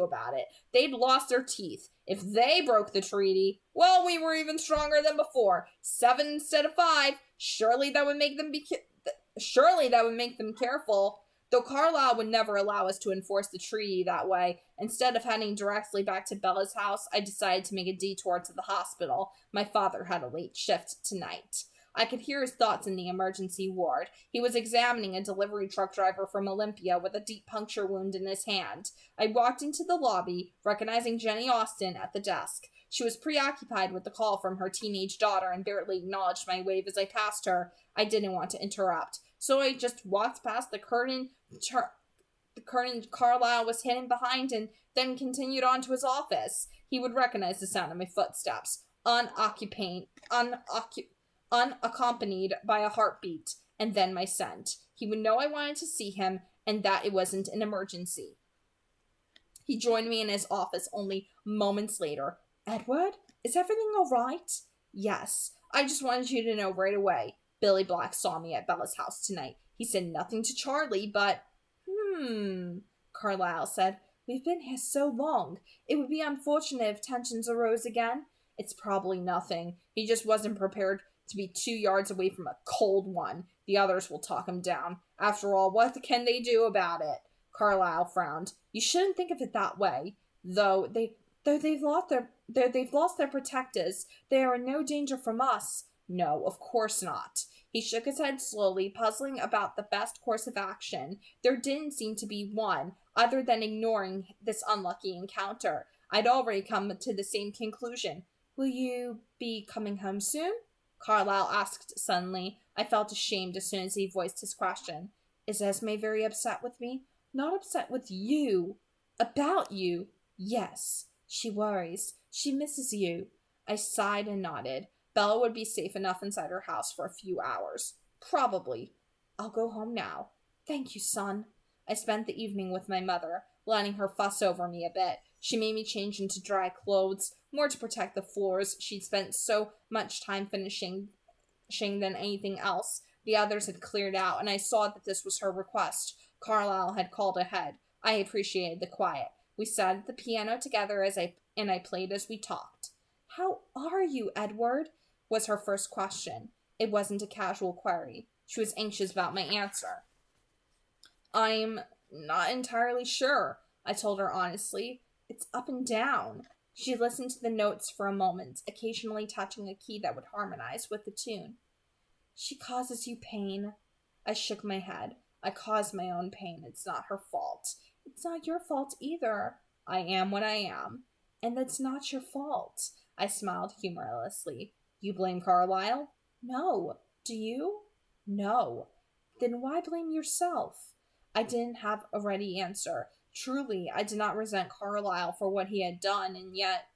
about it. They'd lost their teeth. If they broke the treaty, well, we were even stronger than before. 7 instead of 5. Surely that would make them careful. Though Carlisle would never allow us to enforce the treaty that way. Instead of heading directly back to Bella's house, I decided to make a detour to the hospital. My father had a late shift tonight. I could hear his thoughts in the emergency ward. He was examining a delivery truck driver from Olympia with a deep puncture wound in his hand. I walked into the lobby, recognizing Jenny Austin at the desk. She was preoccupied with the call from her teenage daughter and barely acknowledged my wave as I passed her. I didn't want to interrupt, so I just walked past the curtain Carlisle was hidden behind and then continued on to his office. He would recognize the sound of my footsteps, unaccompanied by a heartbeat, and then my scent. He would know I wanted to see him and that it wasn't an emergency. He joined me in his office only moments later. Edward, is everything all right? Yes. I just wanted you to know right away. Billy Black saw me at Bella's house tonight. He said nothing to Charlie, but... Carlisle said. We've been here so long. It would be unfortunate if tensions arose again. It's probably nothing. He just wasn't prepared to be 2 yards away from a cold one. The others will talk him down. After all, what can they do about it? Carlisle frowned. You shouldn't think of it that way. They've lost their protectors. They are in no danger from us. No, of course not. He shook his head slowly, puzzling about the best course of action. There didn't seem to be one, other than ignoring this unlucky encounter. I'd already come to the same conclusion. Will you be coming home soon? Carlisle asked suddenly. I felt ashamed as soon as he voiced his question. Is Esme very upset with me? Not upset with you. About you. Yes. She worries. She misses you. I sighed and nodded. Bella would be safe enough inside her house for a few hours. Probably. I'll go home now. Thank you, son. I spent the evening with my mother, letting her fuss over me a bit. She made me change into dry clothes, more to protect the floors she'd spent so much time finishing than anything else. The others had cleared out, and I saw that this was her request. Carlisle had called ahead. I appreciated the quiet. We sat at the piano together and I played as we talked. "How are you, Edward?" was her first question. It wasn't a casual query. She was anxious about my answer. "I'm not entirely sure," I told her honestly. "It's up and down." She listened to the notes for a moment, occasionally touching a key that would harmonize with the tune. "She causes you pain." I shook my head. "I caused my own pain. It's not her fault." "It's not your fault either." "I am what I am." "And that's not your fault." I smiled humorlessly. "You blame Carlisle?" "No." "Do you?" "No." "Then why blame yourself?" I didn't have a ready answer. Truly, I did not resent Carlisle for what he had done, and yet,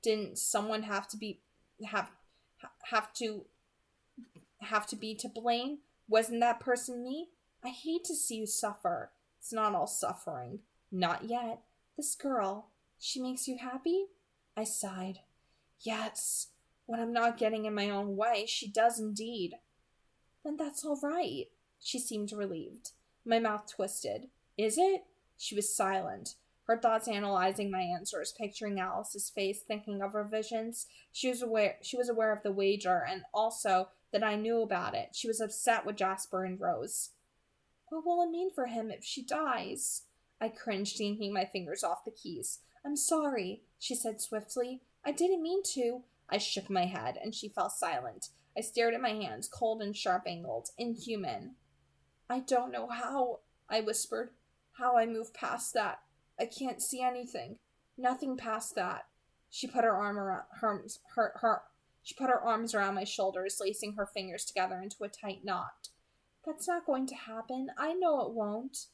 didn't someone have to be to blame? Wasn't that person me? I hate to see you suffer. It's not all suffering. Not yet. This girl, she makes you happy? I sighed. Yes. When I'm not getting in my own way, she does indeed. Then that's all right. She seemed relieved. My mouth twisted. Is it? She was silent, her thoughts analyzing my answers, picturing Alice's face, thinking of her visions. She was aware of the wager, and also that I knew about it. She was upset with Jasper and Rose. What will it mean for him if she dies? I cringed, yanking my fingers off the keys. I'm sorry, she said swiftly. I didn't mean to. I shook my head, and she fell silent. I stared at my hands, cold and sharp-angled, inhuman. I don't know how, I whispered. How I move past that. I can't see anything. Nothing past that. She put her arms around my shoulders, lacing her fingers together into a tight knot. That's not going to happen. I know it won't.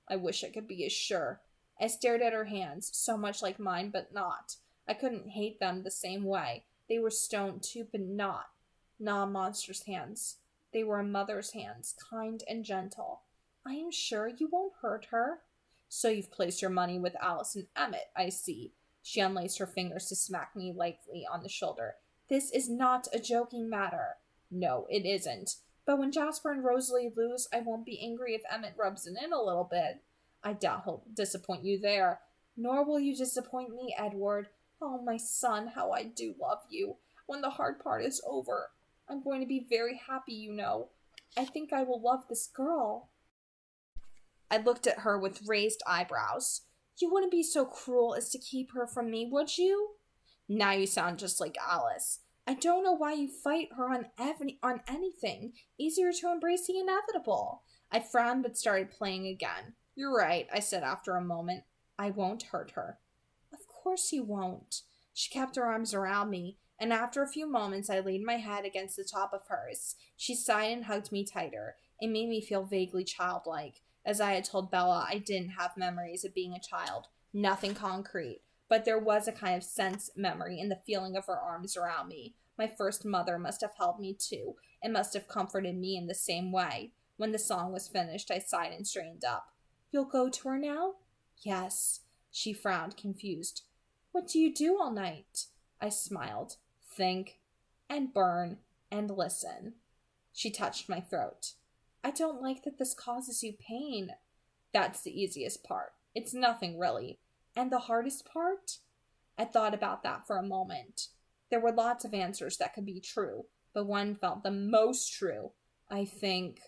I wish I could be as sure. I stared at her hands, so much like mine, but not. I couldn't hate them the same way. They were stone too, but not a monster's hands. They were a mother's hands, kind and gentle. I am sure you won't hurt her. So you've placed your money with Alice and Emmett, I see. She unlaced her fingers to smack me lightly on the shoulder. This is not a joking matter. No, it isn't. But when Jasper and Rosalie lose, I won't be angry if Emmett rubs it in a little bit. I doubt he'll disappoint you there. Nor will you disappoint me, Edward. Oh, my son, how I do love you. When the hard part is over, I'm going to be very happy, you know. I think I will love this girl. I looked at her with raised eyebrows. You wouldn't be so cruel as to keep her from me, would you? Now you sound just like Alice. I don't know why you fight her on anything. Easier to embrace the inevitable. I frowned but started playing again. You're right, I said after a moment. I won't hurt her. Of course you won't. She kept her arms around me, and after a few moments I laid my head against the top of hers. She sighed and hugged me tighter. It made me feel vaguely childlike. As I had told Bella, I didn't have memories of being a child. Nothing concrete. But there was a kind of sense memory in the feeling of her arms around me. My first mother must have held me too, and must have comforted me in the same way. When the song was finished, I sighed and straightened up. You'll go to her now? Yes. She frowned, confused. What do you do all night? I smiled. Think, and burn, and listen. She touched my throat. I don't like that this causes you pain. That's the easiest part. It's nothing, really. And the hardest part? I thought about that for a moment. There were lots of answers that could be true, but one felt the most true. I think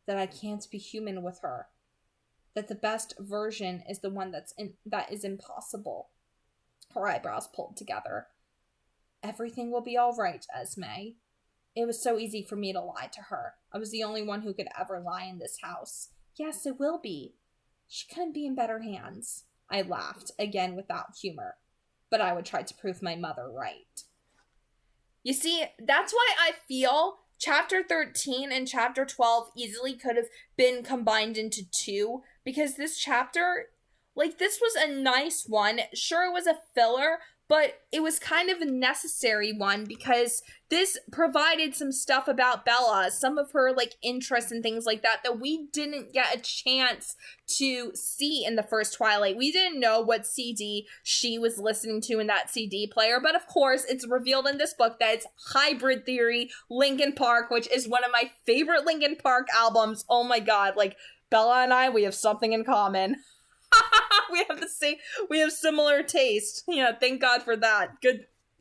that I can't be human with her. That the best version is the one that is impossible. Her eyebrows pulled together. Everything will be all right, Esme. It was so easy for me to lie to her. I was the only one who could ever lie in this house. Yes, it will be. She couldn't be in better hands. I laughed, again without humor. But I would try to prove my mother right. You see, that's why I feel Chapter 13 and Chapter 12 easily could have been combined into two. Because this chapter, this was a nice one. Sure, it was a filler, but it was kind of a necessary one because this provided some stuff about Bella, some of her, interests and things like that we didn't get a chance to see in the first Twilight. We didn't know what CD she was listening to in that CD player, but of course, it's revealed in this book that it's Hybrid Theory, Linkin Park, which is one of my favorite Linkin Park albums. Oh my god, Bella and I, we have something in common. We have similar taste. Yeah, thank God for that.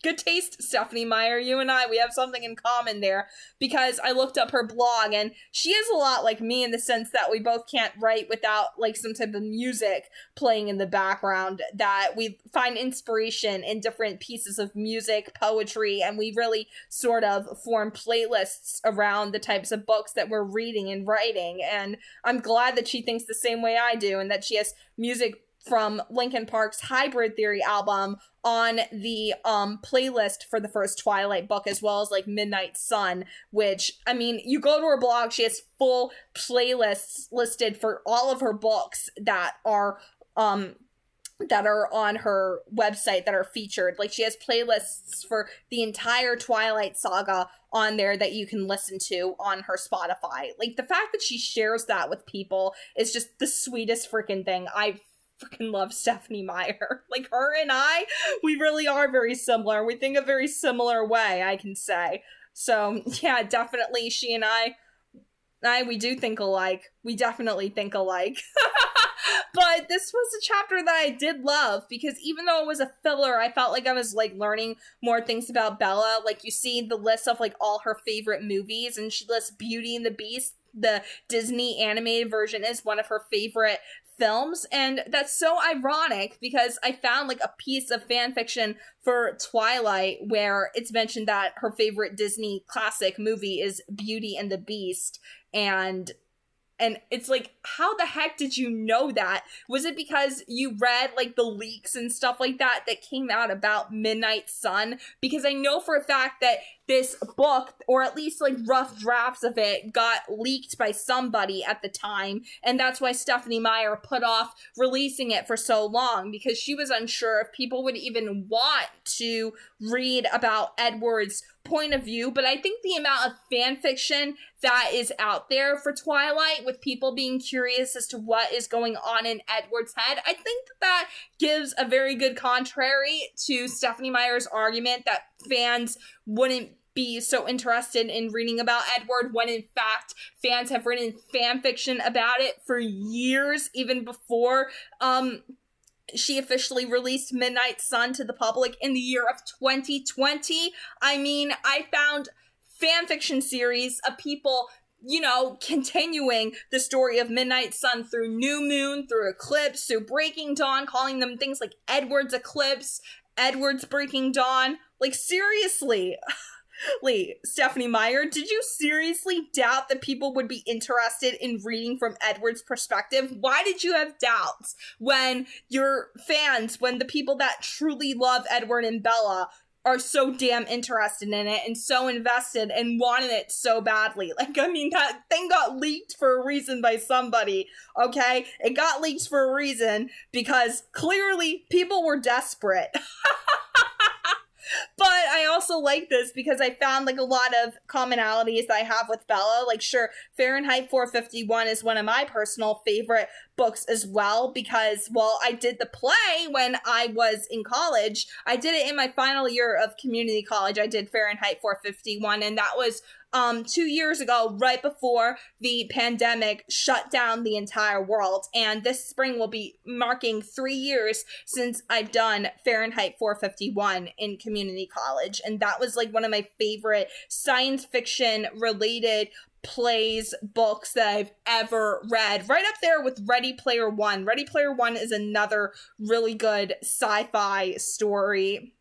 Good taste, Stephenie Meyer. You and I, we have something in common there, because I looked up her blog, and she is a lot like me in the sense that we both can't write without like some type of music playing in the background, that we find inspiration in different pieces of music, poetry, and we really sort of form playlists around the types of books that we're reading and writing. And I'm glad that she thinks the same way I do, and that she has music from Linkin Park's Hybrid Theory album on the playlist for the first Twilight book, as well as like Midnight Sun, which, I mean, you go to her blog, she has full playlists listed for all of her books that are on her website that are featured. Like, she has playlists for the entire Twilight saga on there that you can listen to on her Spotify. Like, the fact that she shares that with people is just the sweetest freaking thing. I freaking love Stephenie Meyer. Like, her and I, we really are very similar. We think a very similar way, I can say. So, yeah, definitely she and I, we do think alike. We definitely think alike. But this was a chapter that I did love, because even though it was a filler, I felt like I was like learning more things about Bella. Like, you see the list of like all her favorite movies, and she lists Beauty and the Beast. The Disney animated version is one of her favorite films, and that's so ironic, because I found like a piece of fan fiction for Twilight where it's mentioned that her favorite Disney classic movie is Beauty and the Beast, and it's like, how the heck did you know that? Was it because you read like the leaks and stuff like that came out about Midnight Sun? Because I know for a fact that this book, or at least like rough drafts of it, got leaked by somebody at the time, and that's why Stephenie Meyer put off releasing it for so long, because she was unsure if people would even want to read about Edward's point of view. But I think the amount of fan fiction that is out there for Twilight, with people being curious as to what is going on in Edward's head, I think that gives a very good contrary to Stephenie Meyer's argument that fans wouldn't be so interested in reading about Edward, when in fact fans have written fan fiction about it for years, even before she officially released Midnight Sun to the public in the year of 2020. I mean, I found fan fiction series of people, you know, continuing the story of Midnight Sun through New Moon, through Eclipse, through Breaking Dawn, calling them things like Edward's Eclipse, Edward's Breaking Dawn. Like, seriously. Stephenie Meyer, did you seriously doubt that people would be interested in reading from Edward's perspective? Why did you have doubts when your fans, when the people that truly love Edward and Bella are so damn interested in it and so invested and wanted it so badly? Like, I mean, that thing got leaked for a reason by somebody, okay? It got leaked for a reason, because clearly people were desperate. But I also like this because I found like a lot of commonalities that I have with Bella. Like, sure, Fahrenheit 451 is one of my personal favorite books as well, because, well, I did the play when I was in college. I did it in my final year of community college. I did Fahrenheit 451, and that was 2 years ago, right before the pandemic shut down the entire world. And this spring will be marking 3 years since I've done Fahrenheit 451 in community college. And that was like one of my favorite science fiction related plays, books that I've ever read. Right up there with Ready Player One. Ready Player One is another really good sci-fi story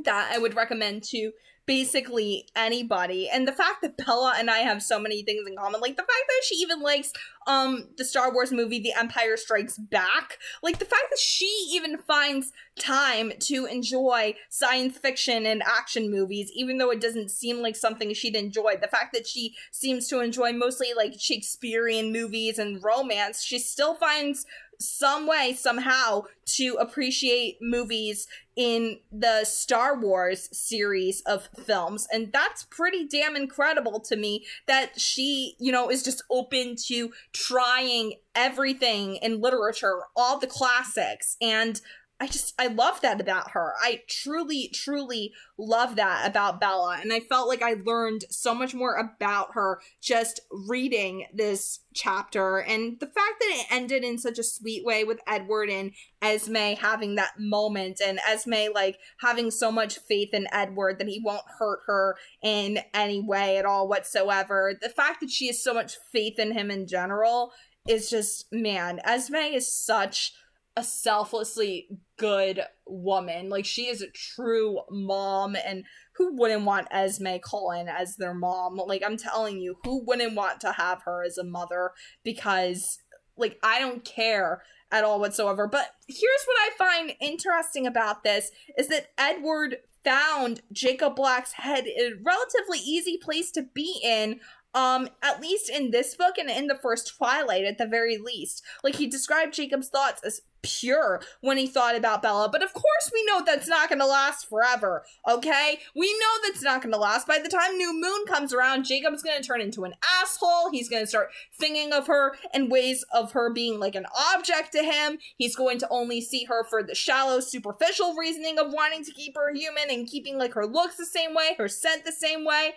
that I would recommend to basically anybody. And the fact that Bella and I have so many things in common, like the fact that she even likes the Star Wars movie The Empire Strikes Back, like the fact that she even finds time to enjoy science fiction and action movies, even though it doesn't seem like something she'd enjoy, the fact that she seems to enjoy mostly like Shakespearean movies and romance, she still finds some way, somehow, to appreciate movies in the Star Wars series of films. And that's pretty damn incredible to me, that she, you know, is just open to trying everything in literature, all the classics. And I love that about her. I truly, truly love that about Bella. And I felt like I learned so much more about her just reading this chapter. And the fact that it ended in such a sweet way with Edward and Esme having that moment, and Esme like having so much faith in Edward that he won't hurt her in any way at all whatsoever. The fact that she has so much faith in him in general is just, man, Esme is such a selflessly good woman. Like, she is a true mom, and who wouldn't want Esme Cullen as their mom? Like, I'm telling you, who wouldn't want to have her as a mother? Because, like, I don't care at all whatsoever. But here's what I find interesting about this, is that Edward found Jacob Black's head a relatively easy place to be in, at least in this book and in the first Twilight at the very least. Like, he described Jacob's thoughts as pure when he thought about Bella, but of course we know that's not going to last forever, okay? We know that's not going to last. By the time New Moon comes around, Jacob's going to turn into an asshole. He's going to start thinking of her in ways of her being like an object to him. He's going to only see her for the shallow, superficial reasoning of wanting to keep her human and keeping like her looks the same way, her scent the same way.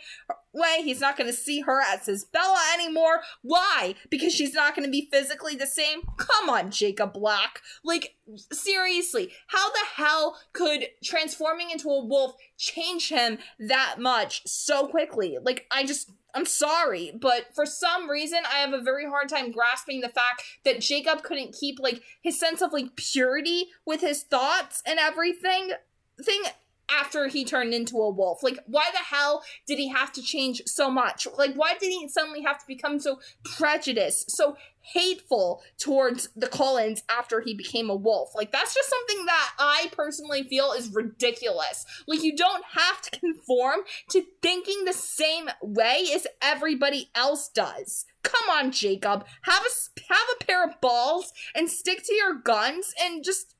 He's not going to see her as his Bella anymore. Why? Because she's not going to be physically the same? Come on, Jacob Black. Like, seriously, how the hell could transforming into a wolf change him that much so quickly? Like, I'm sorry, but for some reason, I have a very hard time grasping the fact that Jacob couldn't keep, like, his sense of, like, purity with his thoughts and everything after he turned into a wolf. Like, why the hell did he have to change so much? Like, why did he suddenly have to become so prejudiced, so hateful towards the Cullens after he became a wolf? Like, that's just something that I personally feel is ridiculous. Like, you don't have to conform to thinking the same way as everybody else does. Come on, Jacob. Have a pair of balls and stick to your guns and just,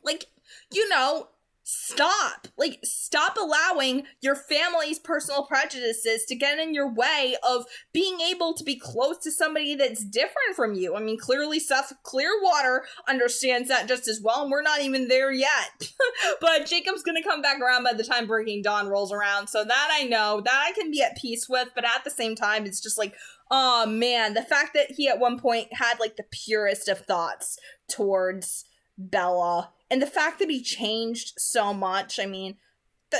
like, you know, stop allowing your family's personal prejudices to get in your way of being able to be close to somebody that's different from you. I mean, clearly Seth Clearwater understands that just as well, and we're not even there yet. But Jacob's gonna come back around by the time Breaking Dawn rolls around, so that I know, that I can be at peace with, but at the same time, it's just like, oh man, the fact that he at one point had like the purest of thoughts towards Bella, and the fact that he changed so much, I mean,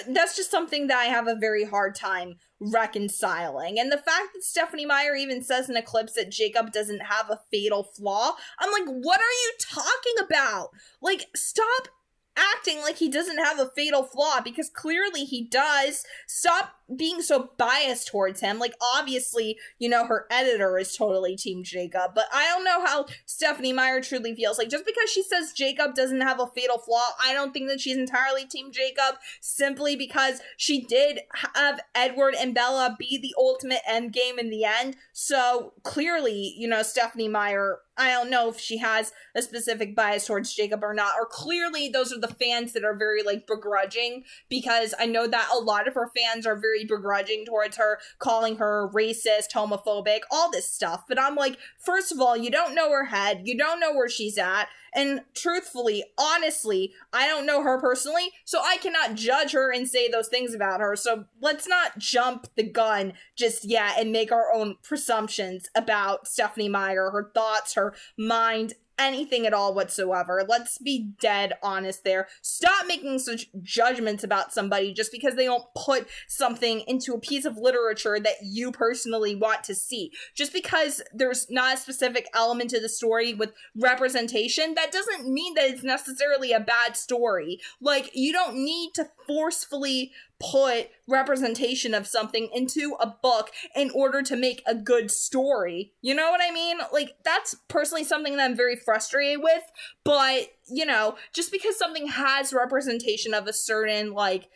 that's just something that I have a very hard time reconciling. And the fact that Stephenie Meyer even says in Eclipse that Jacob doesn't have a fatal flaw, I'm like, what are you talking about? Like, stop acting like he doesn't have a fatal flaw, because clearly he does. Stop being so biased towards him. Like, obviously, you know, her editor is totally Team Jacob, but I don't know how Stephenie Meyer truly feels. Like, just because she says Jacob doesn't have a fatal flaw, I don't think that she's entirely Team Jacob, simply because she did have Edward and Bella be the ultimate end game in the end. So clearly, you know, Stephenie Meyer, I don't know if she has a specific bias towards Jacob or not, or clearly those are the fans that are very, like, begrudging, because I know that a lot of her fans are very begrudging towards her, calling her racist, homophobic, all this stuff. But I'm like, first of all, you don't know her head, you don't know where she's at, and truthfully, honestly, I don't know her personally, so I cannot judge her and say those things about her. So let's not jump the gun just yet and make our own presumptions about Stephenie Meyer, her thoughts, her mind, anything at all whatsoever. Let's be dead honest there. Stop making such judgments about somebody just because they don't put something into a piece of literature that you personally want to see. Just because there's not a specific element to the story with representation, that doesn't mean that it's necessarily a bad story. Like, you don't need to forcefully put representation of something into a book in order to make a good story. You know what I mean? Like, that's personally something that I'm very frustrated with, but, you know, just because something has representation of a certain, like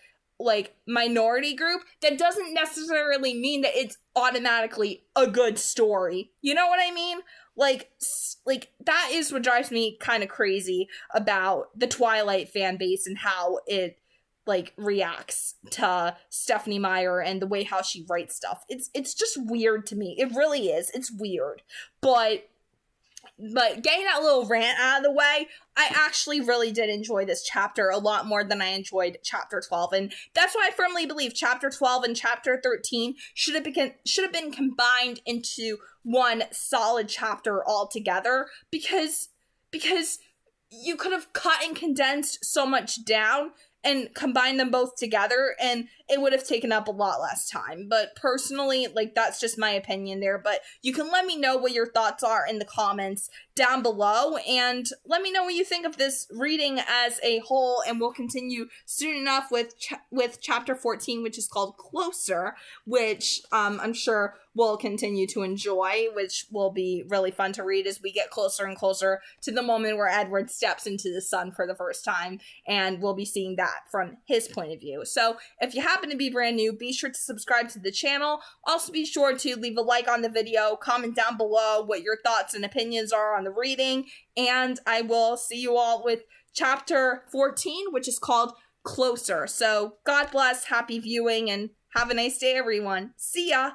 minority group, that doesn't necessarily mean that it's automatically a good story. You know what I mean? Like, that is what drives me kind of crazy about the Twilight fan base and how it, like, reacts to Stephenie Meyer and the way how she writes stuff. It's just weird to me. It really is. It's weird. But But getting that little rant out of the way, I actually really did enjoy this chapter a lot more than I enjoyed chapter 12. And that's why I firmly believe chapter 12 and chapter 13 should have been combined into one solid chapter altogether, because you could have cut and condensed so much down and combine them both together, and it would have taken up a lot less time. But personally, like, that's just my opinion there. But you can let me know what your thoughts are in the comments down below, and let me know what you think of this reading as a whole, and we'll continue soon enough with chapter 14, which is called Closer, which I'm sure we'll continue to enjoy, which will be really fun to read as we get closer and closer to the moment where Edward steps into the sun for the first time, and we'll be seeing that from his point of view. So if you happen to be brand new, be sure to subscribe to the channel. Also be sure to leave a like on the video, comment down below what your thoughts and opinions are on the reading, and I will see you all with chapter 14, which is called Closer. So God bless, happy viewing, and have a nice day, everyone. See ya!